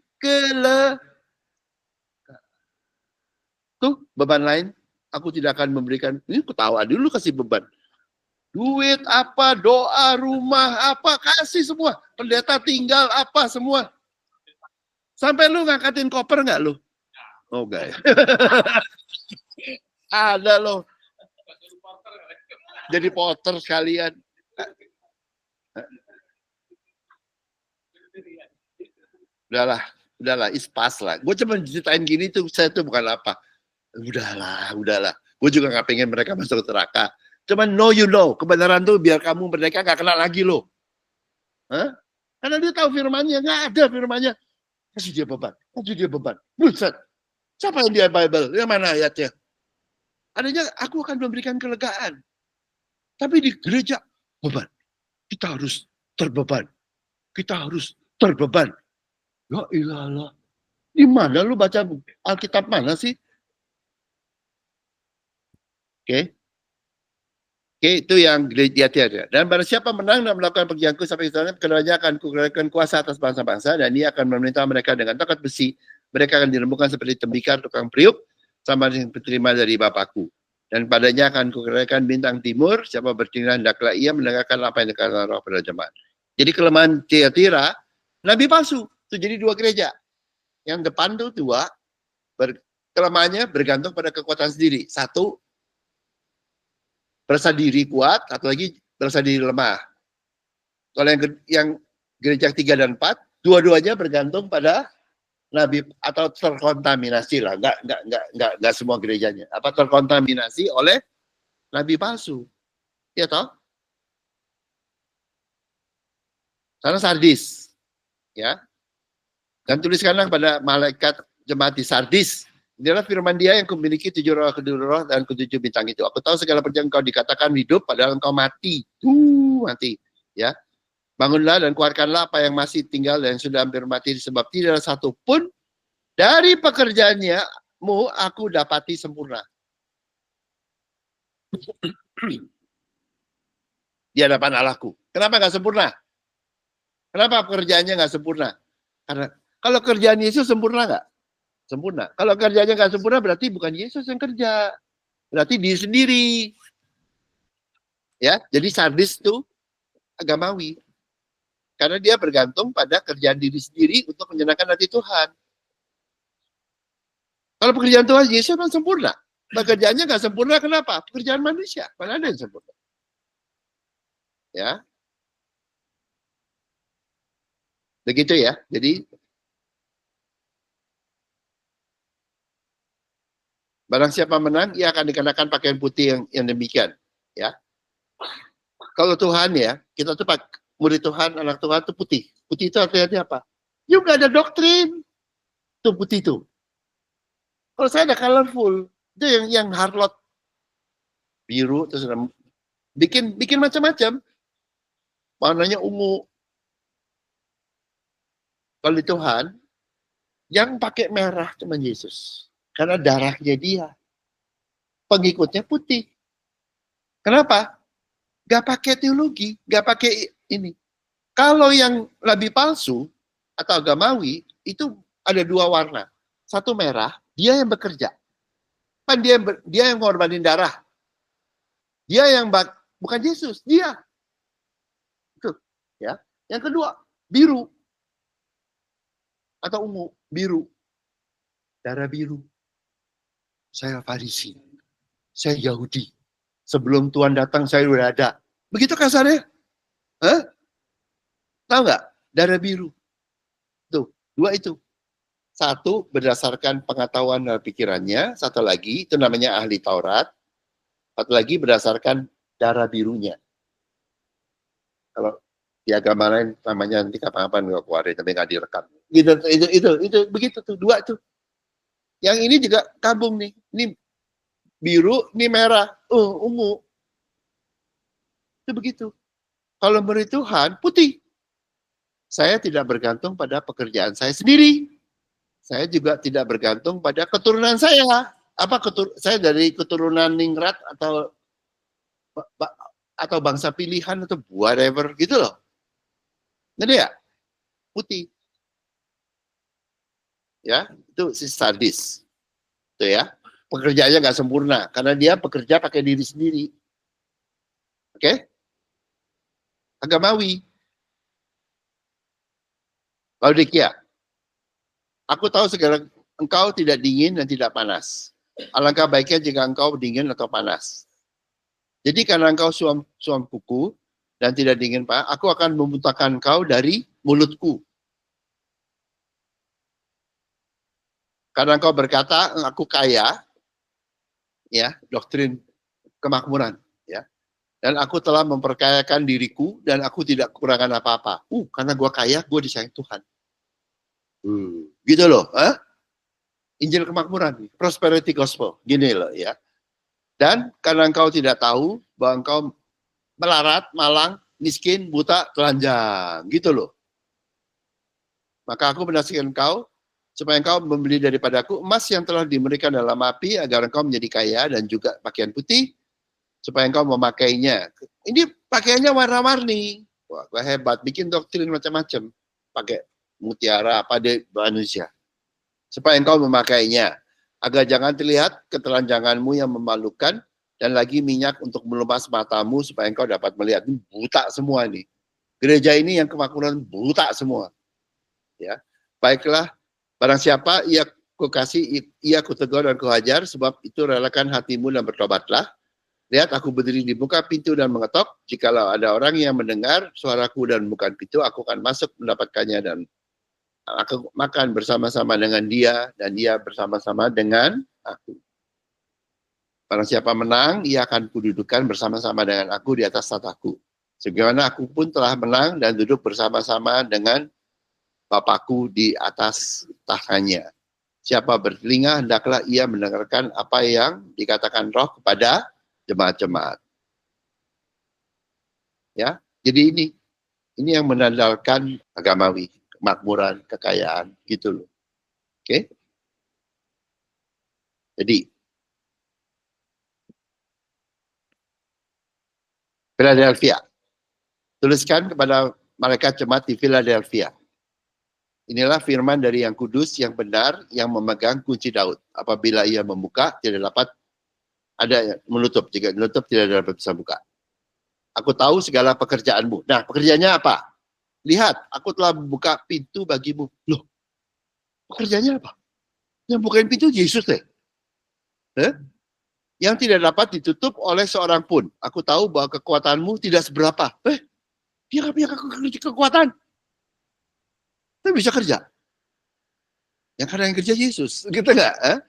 tuh beban lain. Aku tidak akan memberikan, ini ketawa dulu kasih beban. Duit apa, doa, rumah apa, kasih semua. Pendeta tinggal apa, semua. Sampai lu ngangkatin koper nggak lu? Oh enggak ya. Ada loh. Jadi porter sekalian. Udahlah, ispas lah. Gue cuma ceritain gini tuh, saya tuh bukan apa. Udahlah. Gue juga nggak pengen mereka masuk neraka. Cuma know you know, kebenaran tuh biar kamu mereka nggak kena lagi loh. Karena dia tahu firmannya, nggak ada firmannya. Kasih dia beban. Buset. Siapa yang dia Bible? Yang mana ayatnya? Adanya aku akan memberikan kelegaan. Tapi di gereja, beban. Kita harus terbeban. Ya ilah. Di mana lu baca Alkitab mana sih? Oke, itu yang gereja tiada. Dan barang siapa menang dan melakukan pekerjaanku sampai ke sana, keduanya akan kukerahkan kuasa atas bangsa-bangsa, dan ia akan memerintah mereka dengan tongkat besi. Mereka akan dirembukan seperti tembikar tukang periuk, sama dengan penerima dari Bapakku. Dan padanya akan kukerahkan bintang timur, siapa bertindak hendaklah ia mendengarkan apa yang dikatakan roh pada jemaat. Jadi kelemahan Tiatira, nabi palsu. Itu jadi dua gereja. Yang depan tuh dua, kelemahannya bergantung pada kekuatan sendiri. Satu, berasa diri kuat, atau lagi berasa diri lemah. Kalau yang gereja 3 dan 4, dua-duanya bergantung pada nabi atau terkontaminasi lah, nggak semua gerejanya. Apa terkontaminasi oleh nabi palsu, ya toh? Karena Sardis, ya. Dan tuliskanlah kepada malaikat jemaat di Sardis. Inilah firman dia yang memiliki 7 roh, kedua roh, dan 7 bintang itu. Aku tahu segala perjalanan engkau dikatakan hidup, padahal engkau mati. Mati. Ya. Bangunlah dan keluarkanlah apa yang masih tinggal dan sudah hampir mati, sebab tidak ada satu pun dari pekerjaannya aku dapati sempurna. Di hadapan Allahku. Kenapa nggak sempurna? Kenapa pekerjaannya nggak sempurna? Karena kalau kerjaan Yesus sempurna nggak? Sempurna. Kalau kerjanya nggak sempurna berarti bukan Yesus yang kerja, berarti diri sendiri. Ya, jadi Sardis itu agamawi, karena dia bergantung pada kerjaan diri sendiri untuk menyenangkan hati Tuhan. Kalau pekerjaan Tuhan Yesus kan sempurna, pekerjaannya nggak sempurna, kenapa? Pekerjaan manusia, mana ada yang sempurna? Ya, begitu ya. Jadi barang siapa menang, ia akan dikenakan pakaian putih yang demikian. Ya. Kalau Tuhan ya, kita tuh murid Tuhan, anak Tuhan itu putih. Putih itu artinya apa? Ya nggak ada doktrin. Itu putih itu. Kalau saya ada colorful, itu yang harlot biru, terus bikin macam-macam. Warnanya ungu. Kalau di Tuhan, yang pakai merah cuma Yesus. Karena darahnya dia. Pengikutnya putih. Kenapa? Gak pakai teologi, gak pakai ini. Kalau yang lebih palsu atau agamawi, itu ada 2 warna. Satu merah, dia yang bekerja. Kan dia yang ngorbanin darah. Dia yang bukan Yesus, dia. Itu, ya. Yang kedua, biru atau ungu, biru. Darah biru. Saya Farisi. Saya Yahudi. Sebelum Tuhan datang saya udah ada. Begitu kasarnya? Tahu nggak? Darah biru. Tuh, 2 itu. Satu, berdasarkan pengetahuan dan pikirannya. Satu lagi, itu namanya ahli Taurat. Satu lagi, berdasarkan darah birunya. Kalau di agama lain namanya nanti kapan-kapan nggak keluarin, tapi nggak direkam. Gitu, itu begitu tuh, dua tuh. Yang ini juga kabung nih. Ini biru, ini merah, ungu. Itu begitu. Kalau menurut Tuhan, putih. Saya tidak bergantung pada pekerjaan saya sendiri. Saya juga tidak bergantung pada keturunan saya. Saya dari keturunan ningrat atau bangsa pilihan atau whatever gitu loh. Jadi ya, putih. Ya, itu si sadis. Itu ya. Pekerjaannya nggak sempurna karena dia bekerja pakai diri sendiri. Oke? Agamawi. Laodikia. Aku tahu segala engkau tidak dingin dan tidak panas. Alangkah baiknya jika engkau dingin atau panas. Jadi karena engkau suam kuku dan tidak dingin panas, aku akan memuntahkan engkau dari mulutku. Karena engkau berkata, aku kaya, ya, doktrin kemakmuran, ya. Dan aku telah memperkayakan diriku dan aku tidak kekurangan apa-apa. Karena gue kaya, gue disayang Tuhan. Gitu loh, Injil kemakmuran, prosperity gospel, gini loh ya. Dan karena engkau tidak tahu bahwa engkau melarat, malang, miskin, buta, telanjang, gitu loh. Maka aku menasihatkan engkau supaya engkau membeli daripadaku emas yang telah diberikan dalam api agar engkau menjadi kaya dan juga pakaian putih supaya engkau memakainya. Ini pakaiannya warna-warni. Wah, gue hebat, bikin doktrin macam-macam. Pakai mutiara apa di manusia. Supaya engkau memakainya. Agar jangan terlihat ketelanjanganmu yang memalukan dan lagi minyak untuk melumas matamu supaya engkau dapat melihat. Ini buta semua nih. Gereja ini yang kemakmuran buta semua. Ya. Baiklah, barang siapa ia kukasih, ia kutegur dan kuhajar, sebab itu relakan hatimu dan bertobatlah. Lihat, aku berdiri di muka pintu dan mengetok. Jikalau ada orang yang mendengar suaraku dan bukan pintu, aku akan masuk mendapatkannya dan aku makan bersama-sama dengan dia dan dia bersama-sama dengan aku. Barang siapa menang, ia akan kududukan bersama-sama dengan aku di atas tahtaku. Sebagaimana aku pun telah menang dan duduk bersama-sama dengan Bapakku di atas tahtanya. Siapa bertelinga, hendaklah ia mendengarkan apa yang dikatakan Roh kepada jemaat-jemaat. Ya, jadi ini yang menandalkan agamawi, kemakmuran, kekayaan, gitu loh. Oke? Jadi Philadelphia. Tuliskan kepada malaikat jemaat di Philadelphia. Inilah firman dari yang kudus, yang benar, yang memegang kunci Daud. Apabila ia membuka, tidak dapat ada menutup. Jika menutup, tidak dapat bisa buka. Aku tahu segala pekerjaanmu. Nah, pekerjaannya apa? Lihat, aku telah membuka pintu bagimu. Loh, pekerjaannya apa? Yang bukain pintu Yesus deh. Yang tidak dapat ditutup oleh seorang pun. Aku tahu bahwa kekuatanmu tidak seberapa. Dia nggak punya kekuatan. Tapi bisa kerja. Yang kadang yang kerja Yesus. Gitu nggak?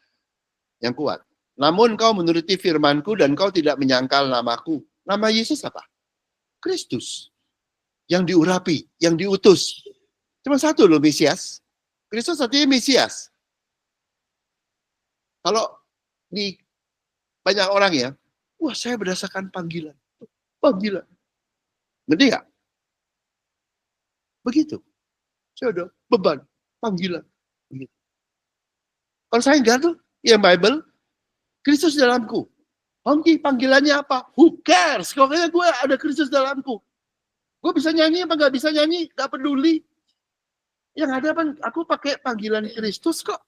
Yang kuat. Namun kau menuruti firmanku dan kau tidak menyangkal namaku. Nama Yesus apa? Kristus. Yang diurapi, yang diutus. Cuma satu loh Mesias. Kristus artinya Mesias. Kalau di banyak orang ya, wah saya berdasarkan panggilan. Panggilan. Ngerti nggak? Begitu. Saya udah beban, panggilan. Begitu. Kalau saya enggak tuh, yang Bible, Kristus dalamku. Hongki, panggilannya apa? Who cares? Pokoknya gue ada Kristus dalamku. Gue bisa nyanyi apa nggak bisa nyanyi, nggak peduli. Yang ada aku pakai panggilan Kristus kok.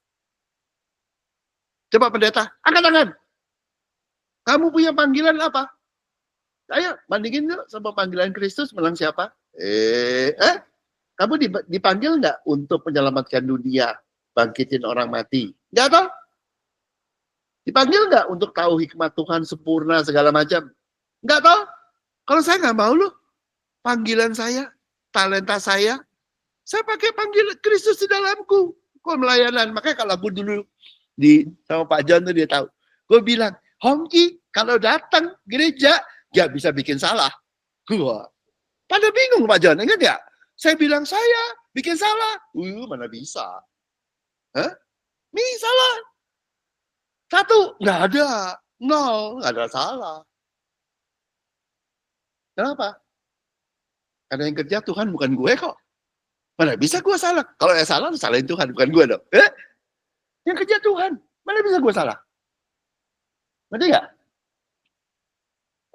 Coba pendeta, angkat tangan. Kamu punya panggilan apa? Ayo, bandingin yuk sama panggilan Kristus, menang siapa? Kamu dipanggil nggak untuk menyelamatkan dunia, bangkitin orang mati? Nggak tahu. Dipanggil nggak untuk tahu hikmat Tuhan sempurna segala macam? Nggak tahu. Kalau saya nggak mau loh, panggilan saya, talenta saya pakai panggilan Kristus di dalamku. kok melayanan. Makanya kalau aku dulu sama Pak John tuh dia tahu. Gue bilang, Hongki kalau datang gereja gak bisa bikin salah. Gua pada bingung Pak John, ingat gak? Saya bilang saya bikin salah. Mana bisa? Hah? Salah. Satu, nggak ada. Nol, nggak ada salah. Kenapa? Karena yang kerja Tuhan bukan gue kok. Mana bisa gue salah? Kalau saya salah, salahin Tuhan, bukan gue dong. Yang kerja Tuhan. Mana bisa gue salah? Ngerti nggak?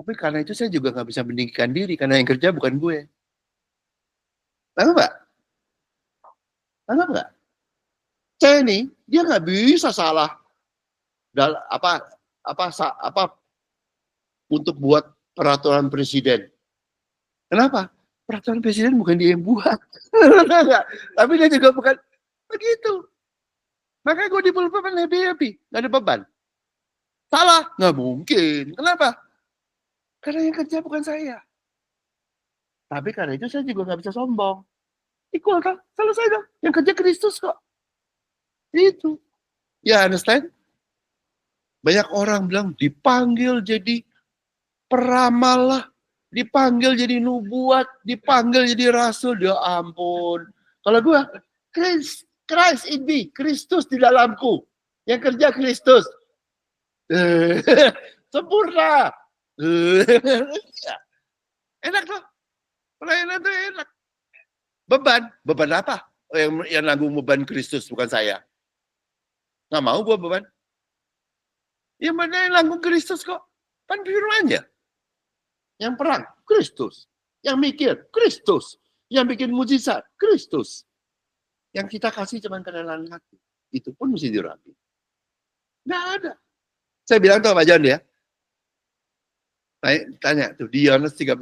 Tapi karena itu saya juga nggak bisa meninggikan diri, karena yang kerja bukan gue. Tahu nggak? Tahu nggak? Saya nih, dia nggak bisa salah dalam apa untuk buat peraturan presiden. Kenapa? Peraturan presiden bukan dia yang buat. Tapi dia juga bukan begitu. Makanya gue di pulpen happy, nggak ada beban. Salah? Nggak mungkin. Kenapa? Karena yang kerja bukan saya. Tapi karena itu saya juga nggak bisa sombong. Equal kan? Selesai dong. Yang kerja Kristus kok. Itu. Ya, understand? Banyak orang bilang dipanggil jadi peramal lah. Dipanggil jadi nubuat. Dipanggil jadi rasul. Ya ampun. Kalau gue, Christ in me. Kristus di dalamku. Yang kerja Kristus. Sempurna. Enak tuh. Pelayanan tuh enak. Beban apa? Yang nanggung beban Kristus bukan saya. Nggak mau gue beban. Yang mana yang nanggung Kristus kok? Kan firman-Nya. Yang perang, Kristus. Yang mikir, Kristus. Yang bikin mujizat, Kristus. Yang kita kasih cuma kenalan hati. Itu pun mesti dirapi. Nggak ada. Saya bilang tuh Pak John ya. Tanya tuh di Yohanes 13.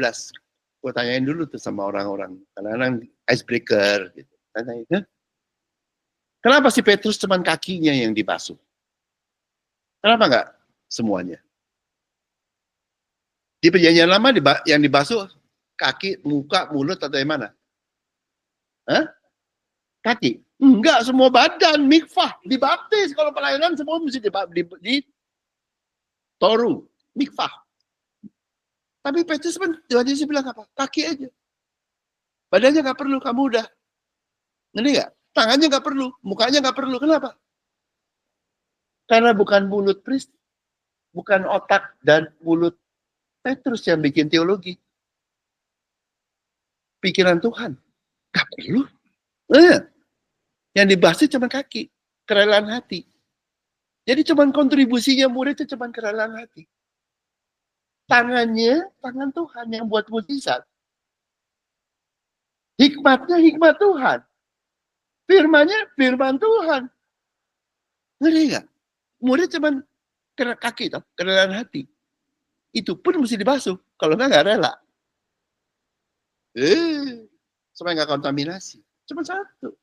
Gue tanyain dulu tuh sama orang-orang. Kadang-kadang icebreaker. Gitu. Tanyain, kenapa si Petrus cuma kakinya yang dibasuh? Kenapa enggak semuanya? Di perjanjian lama yang dibasuh kaki, muka, mulut atau yang mana? Hah? Kaki? Enggak, semua badan, mikvah, dibaptis. Kalau pelayanan semua mesti di toru, mikvah. Tapi Petrus kan Tuhan Yesus bilang apa? Kaki aja. Badannya nggak perlu, kamu udah. Ngerti nggak? Tangannya nggak perlu, mukanya nggak perlu. Kenapa? Karena bukan mulut Kristus, bukan otak dan mulut Petrus yang bikin teologi. Pikiran Tuhan. Nggak perlu. Yang dibahas itu cuma kaki, kerelaan hati. Jadi cuma kontribusinya murid itu cuma kerelaan hati. Tangannya, tangan Tuhan yang buat mujizat. Hikmatnya, hikmat Tuhan. Firmannya, firman Tuhan. Ngerti nggak? Murid cuma kaki, kerelaan hati. Itu pun mesti dibasuh. Kalau nggak rela. Supaya nggak kontaminasi. Cuma satu.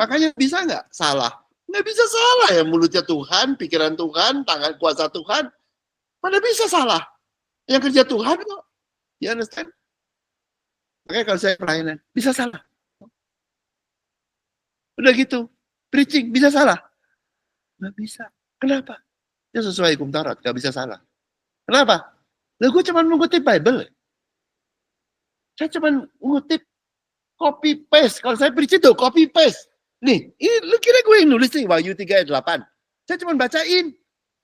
Makanya bisa nggak salah? Nggak bisa salah ya, mulutnya Tuhan, pikiran Tuhan, tangan kuasa Tuhan. Mana bisa salah? Yang kerja Tuhan kok. You understand? Makanya kalau saya pelayanan, bisa salah. Udah gitu, preaching bisa salah? Nggak bisa. Kenapa? Ya sesuai hukum Taurat, nggak bisa salah. Kenapa? Lah gue cuma mengutip Bible. Saya cuma mengutip copy paste. Kalau saya preaching tuh copy paste. Nih, ini lu kira gue yang nulis nih Wahyu 3 ayat 8. Saya cuma bacain.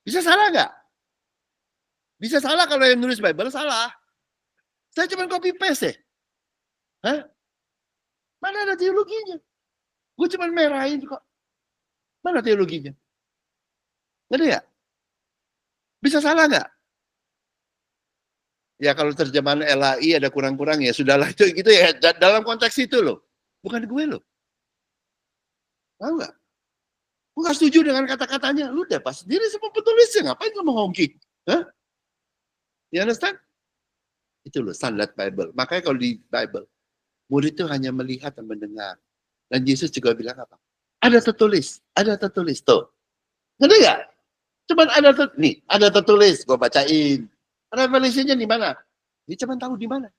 Bisa salah nggak? Bisa salah kalau yang nulis Bible salah. Saya cuma copy paste ya. Hah? Mana ada teologinya? Gue cuma merahin kok. Mana teologinya? Ngerti ya? Bisa salah nggak? Ya kalau terjemahan LAI ada kurang-kurang ya sudahlah itu gitu ya. Dalam konteks itu loh. Bukan gue loh. Tahu nggak? Gue nggak setuju dengan kata-katanya. Lu dapat sendiri sama penulisnya. Ngapain kamu ngongki? Hah? You understand? Itu loh standar Bible. Makanya kalau di Bible, murid itu hanya melihat dan mendengar. Dan Yesus juga bilang apa? Ada tertulis tuh. Ngerti nggak? Cuman ada tertulis, gue bacain. Revelation-nya di mana? Dia cuma tahu di mana.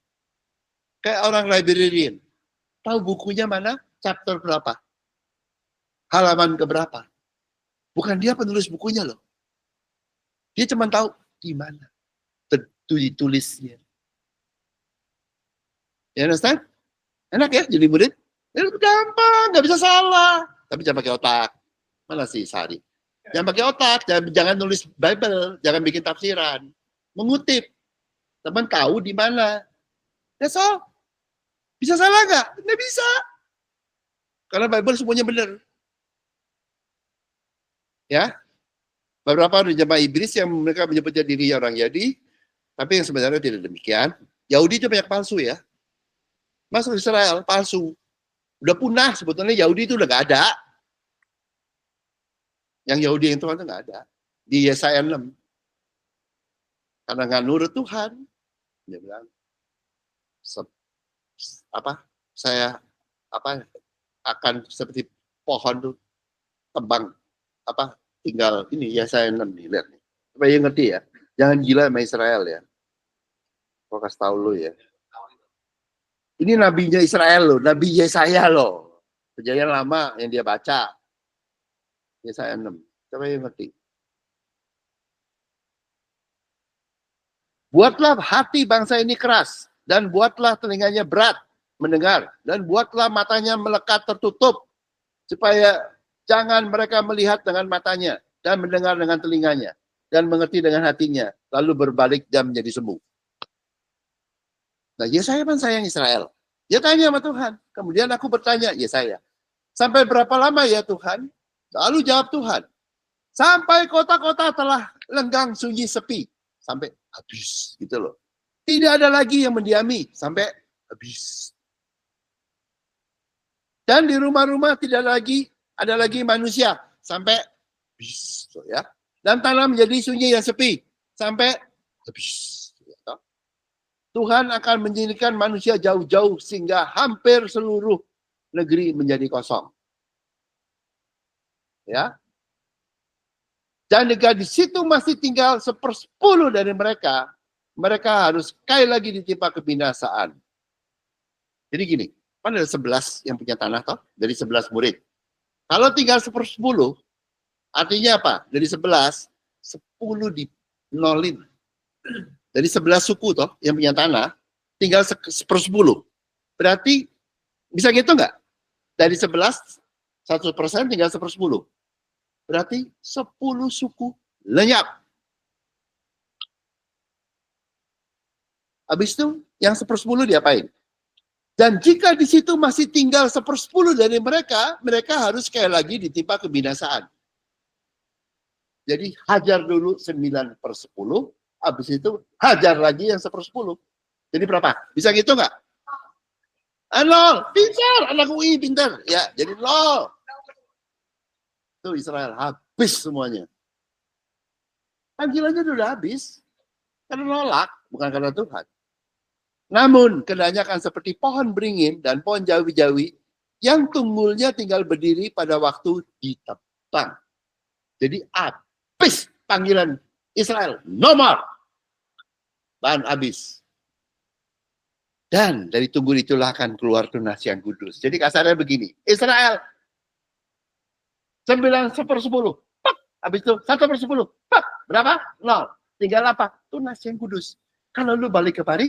Kayak orang librarian. Tahu bukunya mana, chapter berapa. halaman keberapa. Bukan dia penulis bukunya loh. Dia cuma tahu di mana ditulisnya. Ya, understand? Enak ya jadi murid? Ya, gampang, nggak bisa salah. Tapi jangan pakai otak. Mana sih Sari? Jangan pakai otak, jangan nulis Bible, jangan bikin tafsiran. Mengutip. Teman tahu di mana. That's all. Bisa salah nggak? Nggak bisa. Karena Bible semuanya benar. Ya, beberapa jemaah iblis yang mereka menyebutnya diri orang Yahudi, tapi yang sebenarnya tidak demikian. Yahudi itu banyak palsu ya. Masuk Israel palsu. Udah punah sebetulnya Yahudi itu udah nggak ada. Yang Yahudi yang Tuhan itu nggak ada. Di Yesaya 6. Karena nggak nurut Tuhan. Dia bilang, saya akan seperti pohon tuh tebang tinggal ini Yesaya 6 nih, lihat nih. Supaya ngerti ya. Jangan gila sama Israel ya. Gua kasih tahu lu ya. Ini nabinya Israel loh, Nabi Yesaya loh. Kejadian lama yang dia baca. Yesaya 6. Coba yang ngerti. Buatlah hati bangsa ini keras, dan buatlah telinganya berat mendengar, dan buatlah matanya melekat tertutup, supaya jangan mereka melihat dengan matanya, dan mendengar dengan telinganya, dan mengerti dengan hatinya, lalu berbalik dan menjadi sembuh. Nah, Yesaya kan sayang Israel. Dia tanya sama Tuhan. Kemudian aku bertanya, Yesaya, sampai berapa lama ya Tuhan? Lalu jawab Tuhan, sampai kota-kota telah lenggang sunyi sepi. Sampai habis gitu loh. Tidak ada lagi yang mendiami sampai habis. Dan di rumah-rumah tidak ada lagi manusia sampai habis ya. Dan tanah menjadi sunyi yang sepi sampai habis. Tuhan akan menjadikan manusia jauh-jauh sehingga hampir seluruh negeri menjadi kosong. Ya. Dan jika di situ masih tinggal 1/10 dari mereka harus sekali lagi ditimpa kebinasaan. Jadi gini, kan ada 11 yang punya tanah toh, dari 11 murid. Kalau tinggal 1/10, artinya apa? Dari 11, 10 dinolin. Dari 11 suku toh yang punya tanah, tinggal 1/10. Berarti bisa gitu nggak? Dari 11, 1% tinggal 1/10. Berarti 10 suku lenyap. Habis itu yang 1/10 diapain? Dan jika di situ masih tinggal 1/10 dari mereka harus sekali lagi ditimpa kebinasaan. Jadi hajar dulu 9/10, habis itu hajar lagi yang 1/10. Jadi berapa? Bisa gitu nggak? 0. Pintar, anak UI pintar. Ya, jadi 0. Itu Israel habis semuanya. Panggilannya sudah habis. Karena nolak, bukan karena Tuhan. Namun, keadaannya akan seperti pohon beringin dan pohon jawi-jawi yang tunggulnya tinggal berdiri pada waktu ditebang. Jadi habis panggilan Israel. No more. Dan habis. Dan dari tunggul itulah akan keluar tunas yang kudus. Jadi kasarnya begini. Israel 9/10. Pak. Habis itu 1/10. Pak. Berapa? 0. Tinggal apa? Tunas yang kudus. Kalau lu balik ke Pari,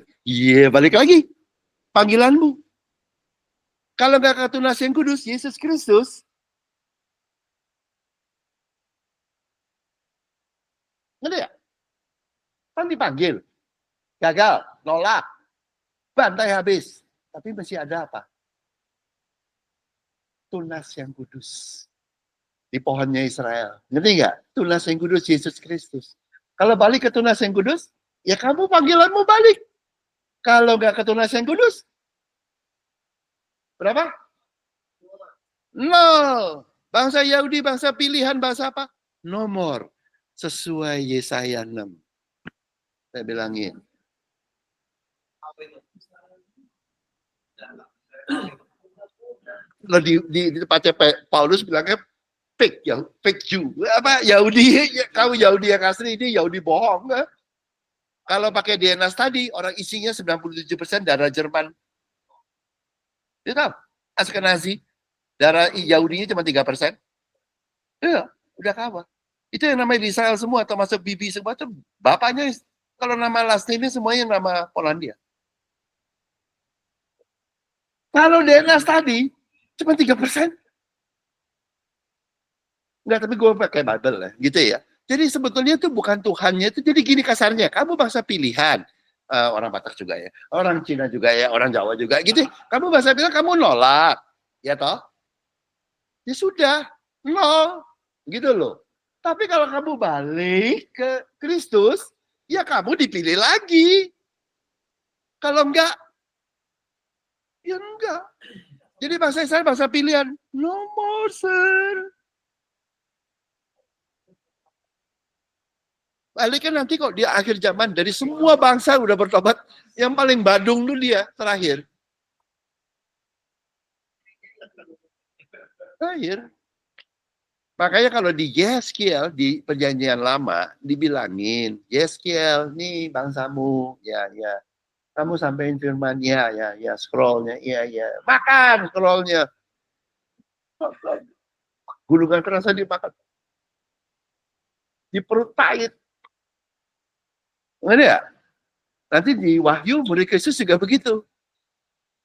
balik lagi. Panggilanmu. Kalau nggak ke tunas yang kudus, Yesus Kristus. Ngerti ya? Kan dipanggil. Gagal. Nolak. Bantai habis. Tapi masih ada apa? Tunas yang kudus. Di pohonnya Israel. Ngerti nggak? Tunas yang kudus Yesus Kristus. Kalau balik ke tunas yang kudus, ya kamu panggilanmu balik. Kalau nggak ke tunas yang kudus, berapa? 0. Bangsa Yahudi, bangsa pilihan, bangsa apa? Nomor. Sesuai Yesaya 6. Saya bilangin. Di tempatnya Paulus bilangnya, fake Jew. Apa Yahudi? Kamu Yahudi yang asli, ini Yahudi bohong. Kan? Kalau pakai DNA tadi, orang isinya 97% darah Jerman. Dia tahu, Askenazi, darah Yahudinya cuma 3%. Ya, udah kalah. Itu yang namanya di Israel semua, termasuk Bibi semua tuh bapaknya kalau nama last name semuanya nama Polandia. Kalau DNS tadi cuma 3%. Enggak, tapi gue pakai Bible ya, gitu ya. Jadi sebetulnya itu bukan Tuhannya itu. Jadi gini kasarnya, kamu bangsa pilihan. Orang Batak juga ya, orang Cina juga ya, orang Jawa juga gitu. Kamu bangsa pilihan, kamu nolak, ya toh? Ya sudah, nol, gitu loh. Tapi kalau kamu balik ke Kristus, ya kamu dipilih lagi. Kalau enggak, ya enggak. Jadi bangsa Israel bangsa pilihan. No more, sir. Balik kan nanti kok di akhir zaman dari semua bangsa udah bertobat, yang paling badung tuh dia terakhir. Terakhir. Makanya kalau di Yeskiel di perjanjian lama dibilangin, Yeskiel nih bangsamu, ya ya. Kamu sampaikan firman, ya ya ya, scrollnya, iya ya. Makan scrollnya. Gulungan terasa dimakan. Di perut pahit. Nggak ya? Nanti di Wahyu murid Kristus juga begitu.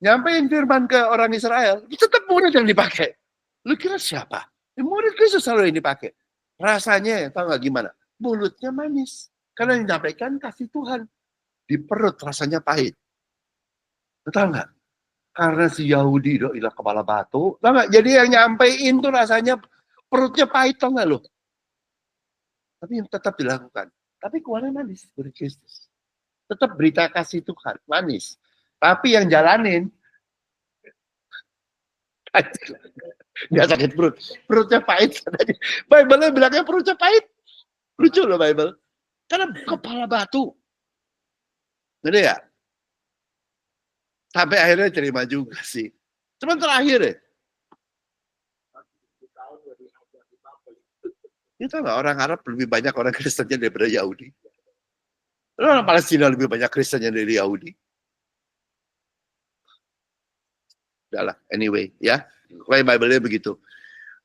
Nyampein firman ke orang Israel, itu tetap murid yang dipakai. Lu kira siapa? Murid Kristus selalu yang dipakai. Rasanya, tahu nggak gimana? Mulutnya manis. Karena yang disampaikan kasih Tuhan. Di perut rasanya pahit. Tahu nggak? Karena si Yahudi ilah kepala batu. Tahu nggak? Jadi yang nyampein tuh rasanya perutnya pahit, tahu nggak lu? Tapi yang tetap dilakukan. Tapi keluarnya manis, murid Kristus. Tetap berita kasih Tuhan, manis. Tapi yang jalanin, nggak sakit perut. Perutnya pahit. Bible bilangnya perutnya pahit. Lucu loh Bible. Karena kepala batu. Jadi ya, sampai akhirnya terima juga sih. Cuman terakhir ya. Itu nggak, orang Arab lebih banyak orang Kristennya daripada Yahudi. Orang Palestina lebih banyak Kristennya dari Yahudi. Udah lah, anyway ya. Kayak Bible-nya begitu.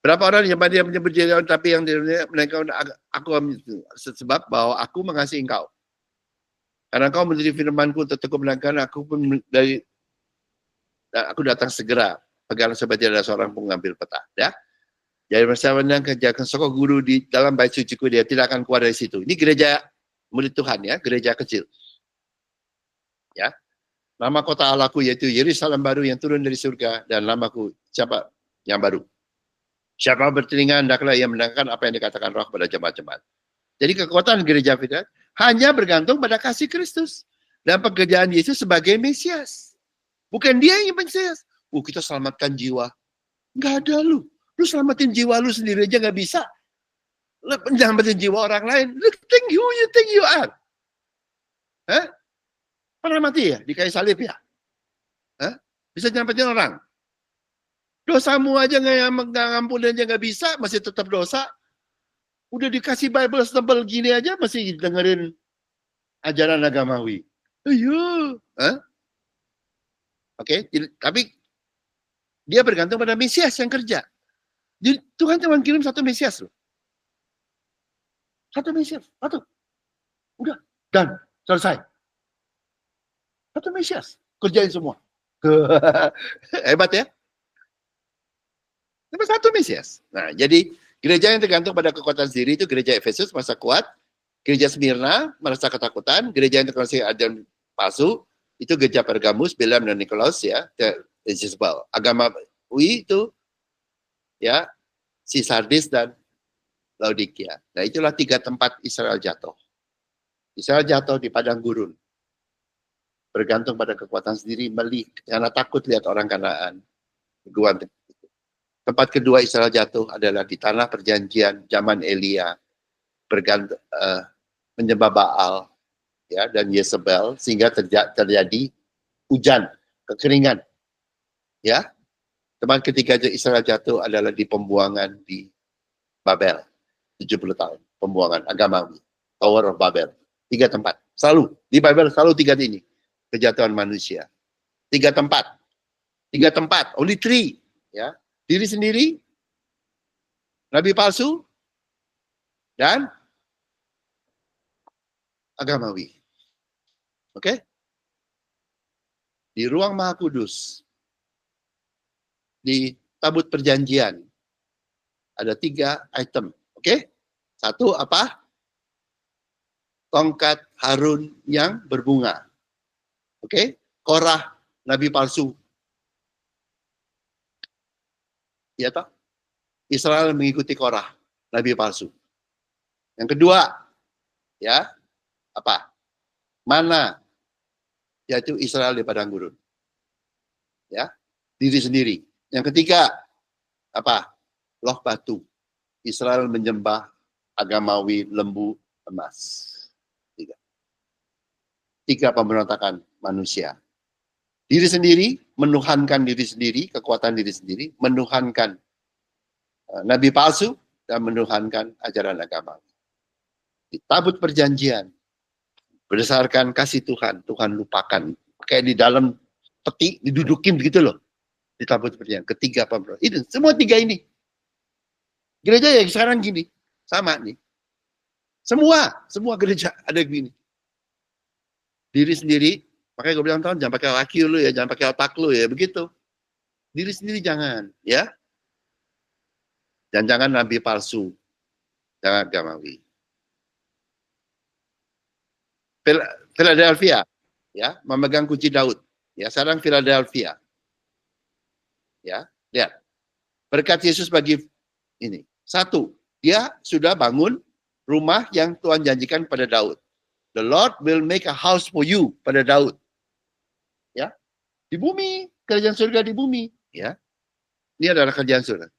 Berapa orang yang dia menyebut dia, tapi yang mereka aku sebab bahwa aku mengasihi engkau. Karena engkau menjadi firmanku untuk aku menangkan, aku pun dari aku datang segera. Pegang seperti ada seorang pengambil peta. Ya. Jadi bersama dengan kerjakan sokong guru di dalam bait suciku, dia tidak akan keluar dari situ. Ini gereja murid Tuhan ya, gereja kecil. Ya. Nama kota Allahku yaitu Yerusalem baru yang turun dari surga, dan namaku siapa yang baru. Siapa bertelinga hendaklah ia mendengarkan apa yang dikatakan Roh kepada jemaat-jemaat. Jadi kekuatan gereja Fidel hanya bergantung pada kasih Kristus dan pekerjaan Yesus sebagai Mesias. Bukan dia yang Mesias. Kita selamatkan jiwa. Nggak ada lu. Lu selamatin jiwa lu sendiri aja nggak bisa. Lu nyelamatin jiwa orang lain. Lu think who you think you are. Hah? Pernah mati ya di kayu salib ya? Hah? Bisa nyelamatin orang? Dosamu aja nggak ngampun aja nggak bisa, masih tetap dosa. Udah dikasih Bible setebal gini aja masih dengerin ajaran agamawi. Ayo. Hah? Oke, tapi dia bergantung pada Mesias yang kerja. Jadi Tuhan cuma kirim satu Mesias loh. Satu Mesias, satu. Udah, dan selesai. Satu Mesias, kerjain semua. Hebat ya. Cuma satu Mesias. Nah, jadi gereja yang tergantung pada kekuatan sendiri itu gereja Efesus merasa kuat, gereja Smyrna merasa ketakutan, gereja yang terkonsep ada palsu itu gereja Pergamus, Bilam dan Nikolaus ya, Jezebel. Agama UI itu ya si Sardis dan Laodikia. Nah, itulah 3 tempat Israel jatuh. Israel jatuh di padang gurun. Bergantung pada kekuatan sendiri, karena takut lihat orang Kanaan. Tempat kedua Israel jatuh adalah di tanah perjanjian zaman Elia, menyembah Baal ya, dan Yezebel, sehingga terjadi hujan, kekeringan. Ya. Tempat ketiga Israel jatuh adalah di pembuangan di Babel. 70 tahun pembuangan agamawi, Tower of Babel. 3 tempat. Selalu di Bible selalu 3 ini. Kejatuhan manusia. 3 tempat. 3 tempat, only 3 ya. Diri sendiri, nabi palsu, dan agamawi. Oke? Di ruang Maha Kudus, di tabut perjanjian, ada 3 item. Oke? Satu apa? Tongkat Harun yang berbunga. Oke? Korah, nabi palsu. Ya toh? Israel mengikuti Korah, nabi palsu. Yang kedua, ya, apa? Mana? Yaitu Israel di padang gurun. Ya, diri sendiri. Yang ketiga, apa? Loh batu. Israel menyembah agamawi lembu emas. 3 pemberontakan manusia. Diri sendiri, menuhankan diri sendiri, kekuatan diri sendiri, menuhankan nabi palsu, dan menuhankan ajaran agama. Di tabut perjanjian, berdasarkan kasih Tuhan, Tuhan lupakan. Kayak di dalam peti, didudukin begitu loh. Di tabut perjanjian, ketiga pemberontakan. Itu, semua 3 ini. Gereja yang sekarang gini, sama nih. Semua gereja ada begini. Diri sendiri, makanya gue bilang, jangan pakai laki lu ya, jangan pakai otak lu ya, begitu. Diri sendiri jangan, ya. Dan jangan nabi palsu, jangan agamawi. Philadelphia, ya, memegang kunci Daud. Ya, sekarang Philadelphia. Ya, lihat. Berkat Yesus bagi ini. 1, dia sudah bangun rumah yang Tuhan janjikan pada Daud. The Lord will make a house for you pada Daud. Ya. Di bumi, kerajaan surga di bumi, ya. Ini adalah kerajaan surga.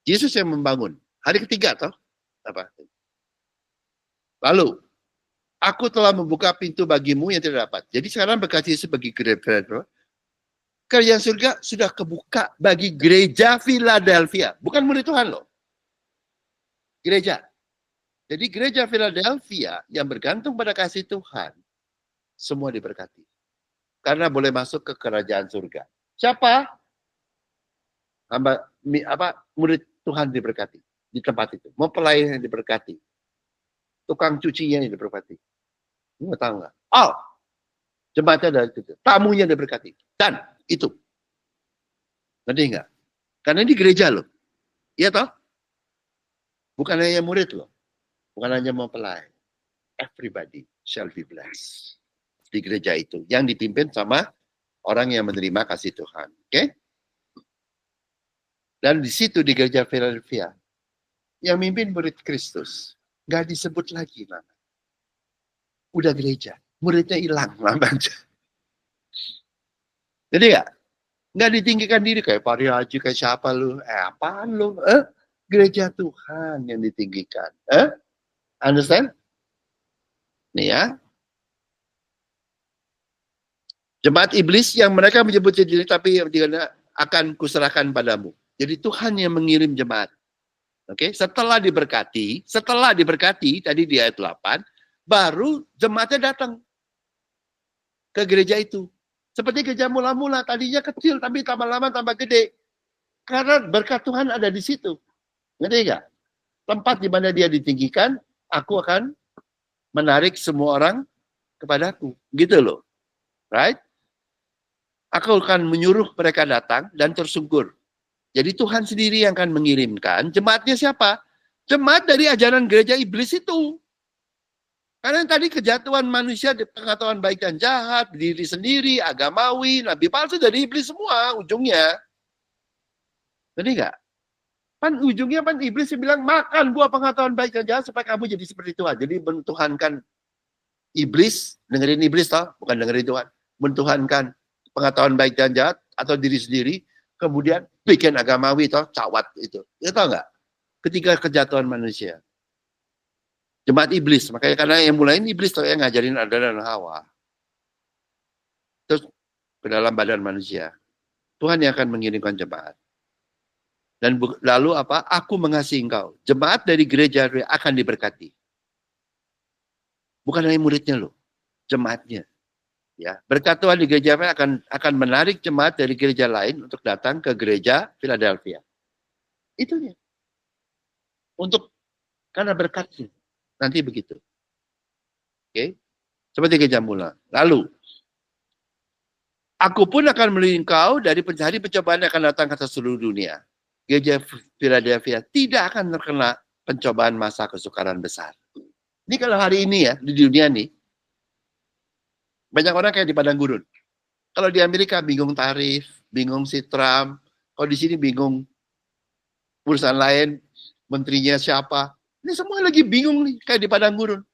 Yesus yang membangun. Hari ketiga toh? Apa? Lalu, aku telah membuka pintu bagimu yang tidak dapat. Jadi sekarang berkat Yesus bagi gereja. Kerajaan surga sudah kebuka bagi gereja Philadelphia. Bukan murid Tuhan loh. Gereja. Jadi gereja Philadelphia yang bergantung pada kasih Tuhan, semua diberkati. Karena boleh masuk ke kerajaan surga. Siapa? Murid Tuhan diberkati di tempat itu. Mempelai yang diberkati. Tukang cucinya yang diberkati. Ini tahu nggak? Oh, jemaatnya dari itu. Tamunya diberkati. Dan itu. Ngerti nggak? Karena ini gereja loh. Iya toh? Bukan hanya murid loh. Bukan hanya mempelai. Everybody shall be blessed. Di gereja itu. Yang dipimpin sama orang yang menerima kasih Tuhan. Oke? Dan di situ di gereja Philadelphia, yang mimpin murid Kristus, nggak disebut lagi nama. Udah gereja. Muridnya hilang namanya. Jadi nggak ditinggikan diri kayak Pak Haji, kayak siapa lu? Apaan lu? Gereja Tuhan yang ditinggikan. Understand? Nih ya. Jemaat iblis yang mereka menyebut diri tapi akan kuserahkan padamu. Jadi Tuhan yang mengirim jemaat. Oke, setelah diberkati tadi di ayat 8, baru jemaatnya datang ke gereja itu. Seperti gereja mula-mula, tadinya kecil tapi tambah lama tambah gede. Karena berkat Tuhan ada di situ. Ngerti nggak? Tempat di mana dia ditinggikan, aku akan menarik semua orang kepadaku. Gitu loh. Right? Aku akan menyuruh mereka datang dan tersungkur. Jadi Tuhan sendiri yang akan mengirimkan. Jemaatnya siapa? Jemaat dari ajaran gereja iblis itu. Karena tadi kejatuhan manusia di pengetahuan baik dan jahat, diri sendiri, agamawi, nabi palsu dari iblis semua ujungnya. Jadi enggak? Ujungnya iblis yang bilang makan buah pengetahuan baik dan jahat supaya kamu jadi seperti Tuhan. Jadi mentuhankan iblis, dengerin iblis toh, bukan dengerin Tuhan. Mentuhankan pengetahuan baik dan jahat atau diri sendiri, kemudian bikin agamawi toh, cawat itu. Ya tahu nggak? Ketika kejatuhan manusia. Jemaat iblis, makanya karena yang mulain iblis toh yang ngajarin Adam dan Hawa. Terus ke dalam badan manusia. Tuhan yang akan mengirimkan jemaat. Dan lalu apa? Aku mengasihi engkau. Jemaat dari gereja akan diberkati. Bukan hanya muridnya loh, jemaatnya. Ya, berkat Tuhan di gereja akan menarik jemaat dari gereja lain untuk datang ke gereja Philadelphia. Itunya. karena berkatnya. Nanti begitu. Oke. Seperti gereja mula. Lalu, aku pun akan melindungi engkau dari hari pencobaan yang akan datang ke seluruh dunia. Gereja Philadelphia tidak akan terkena pencobaan masa kesukaran besar. Ini kalau hari ini ya, di dunia nih, banyak orang kayak di padang gurun. Kalau di Amerika bingung tarif, bingung si Trump. Kalau di sini bingung urusan lain, menterinya siapa. Ini semua lagi bingung nih, kayak di padang gurun.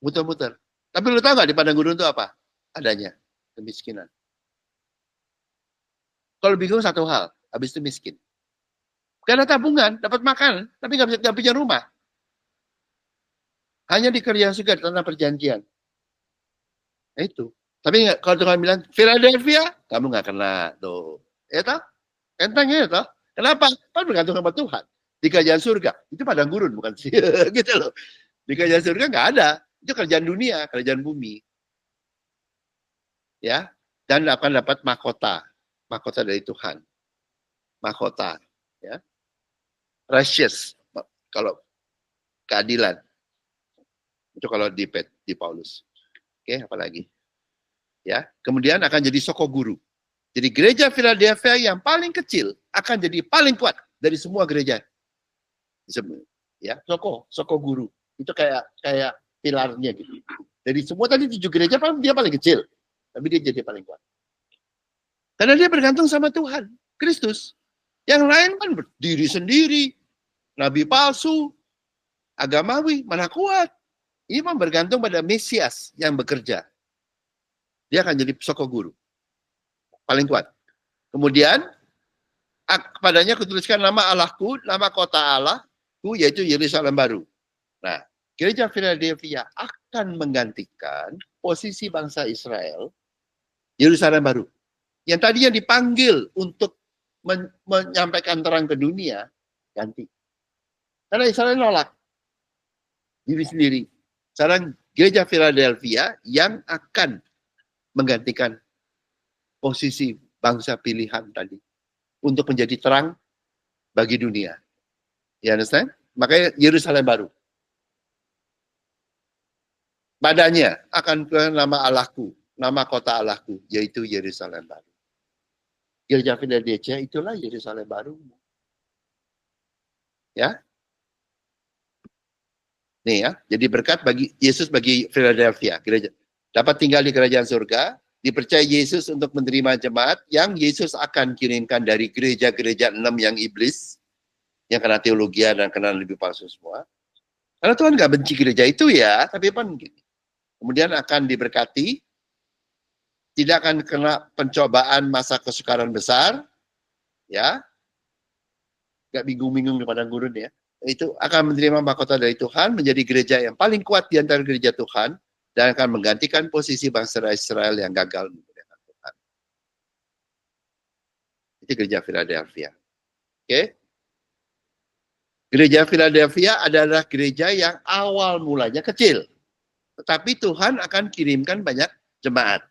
Muter-muter. Tapi lu tahu nggak di padang gurun itu apa? Adanya kemiskinan. Kalau bingung satu hal, habis itu miskin. Karena tabungan, dapat makan, tapi nggak punya rumah. Hanya di kerjaan juga tanah perjanjian. Nah, itu. Tapi kalau Tuhan bilang, Philadelphia, kamu nggak kena tuh. Ya toh? Enteng ya toh? Kenapa? Kan bergantung sama Tuhan. Di kerajaan surga, itu padang gurun bukan sih? Gitu loh. Di kerajaan surga nggak ada. Itu kerajaan dunia, kerajaan bumi. Ya, dan akan dapat mahkota. Mahkota dari Tuhan. Mahkota. Ya. Righteous. Kalau keadilan. Itu kalau di Paulus. Oke, apalagi? Ya, kemudian akan jadi soko guru. Jadi gereja Philadelphia yang paling kecil akan jadi paling kuat dari semua gereja. Ya, soko guru. Itu kayak pilarnya gitu. Dari semua tadi 7 gereja dia paling kecil, tapi dia jadi paling kuat. Karena dia bergantung sama Tuhan, Kristus. Yang lain kan berdiri sendiri, nabi palsu, agamawi, mana kuat. Ini mah bergantung pada Mesias yang bekerja. Dia akan jadi soko guru. Paling kuat. Kemudian, kepadanya kutuliskan nama Allahku, nama kota Allahku, yaitu Yerusalem baru. Nah, gereja Philadelphia akan menggantikan posisi bangsa Israel, Yerusalem baru. Yang tadinya dipanggil untuk menyampaikan terang ke dunia, ganti. Karena Israel nolak diri sendiri. Sekarang gereja Philadelphia yang akan menggantikan posisi bangsa pilihan tadi untuk menjadi terang bagi dunia. You understand? Makanya Yerusalem baru. Badannya akan ke nama Allahku, nama kota Allahku, yaitu Yerusalem baru. Gereja Philadelphia itulah Yerusalem baru. Ya. Nih ya, jadi berkat bagi Yesus bagi Philadelphia, gereja. Dapat tinggal di kerajaan surga, dipercaya Yesus untuk menerima jemaat yang Yesus akan kirimkan dari gereja-gereja 6 yang iblis, yang kena teologi dan kena lebih palsu semua. Karena Tuhan nggak benci gereja itu ya, tapi apa gini. Kemudian akan diberkati, tidak akan kena pencobaan masa kesukaran besar, ya, nggak bingung-bingung di padang gurun ya. Itu akan menerima mahkota dari Tuhan, menjadi gereja yang paling kuat di antara gereja Tuhan, dan akan menggantikan posisi bangsa Israel yang gagal memuliakan Tuhan. Itu gereja Philadelphia. Oke? Gereja Philadelphia adalah gereja yang awal mulanya kecil. Tetapi Tuhan akan kirimkan banyak jemaat.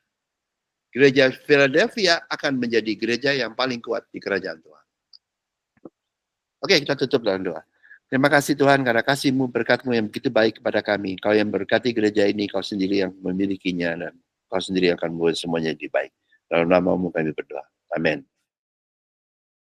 Gereja Philadelphia akan menjadi gereja yang paling kuat di kerajaan Tuhan. Oke, kita tutup dalam doa. Terima kasih Tuhan karena kasih-Mu, berkat-Mu yang begitu baik kepada kami. Kau yang berkati gereja ini, Kau sendiri yang memilikinya, dan Kau sendiri yang akan membuat semuanya jadi baik. Dalam nama-Mu kami berdoa. Amin.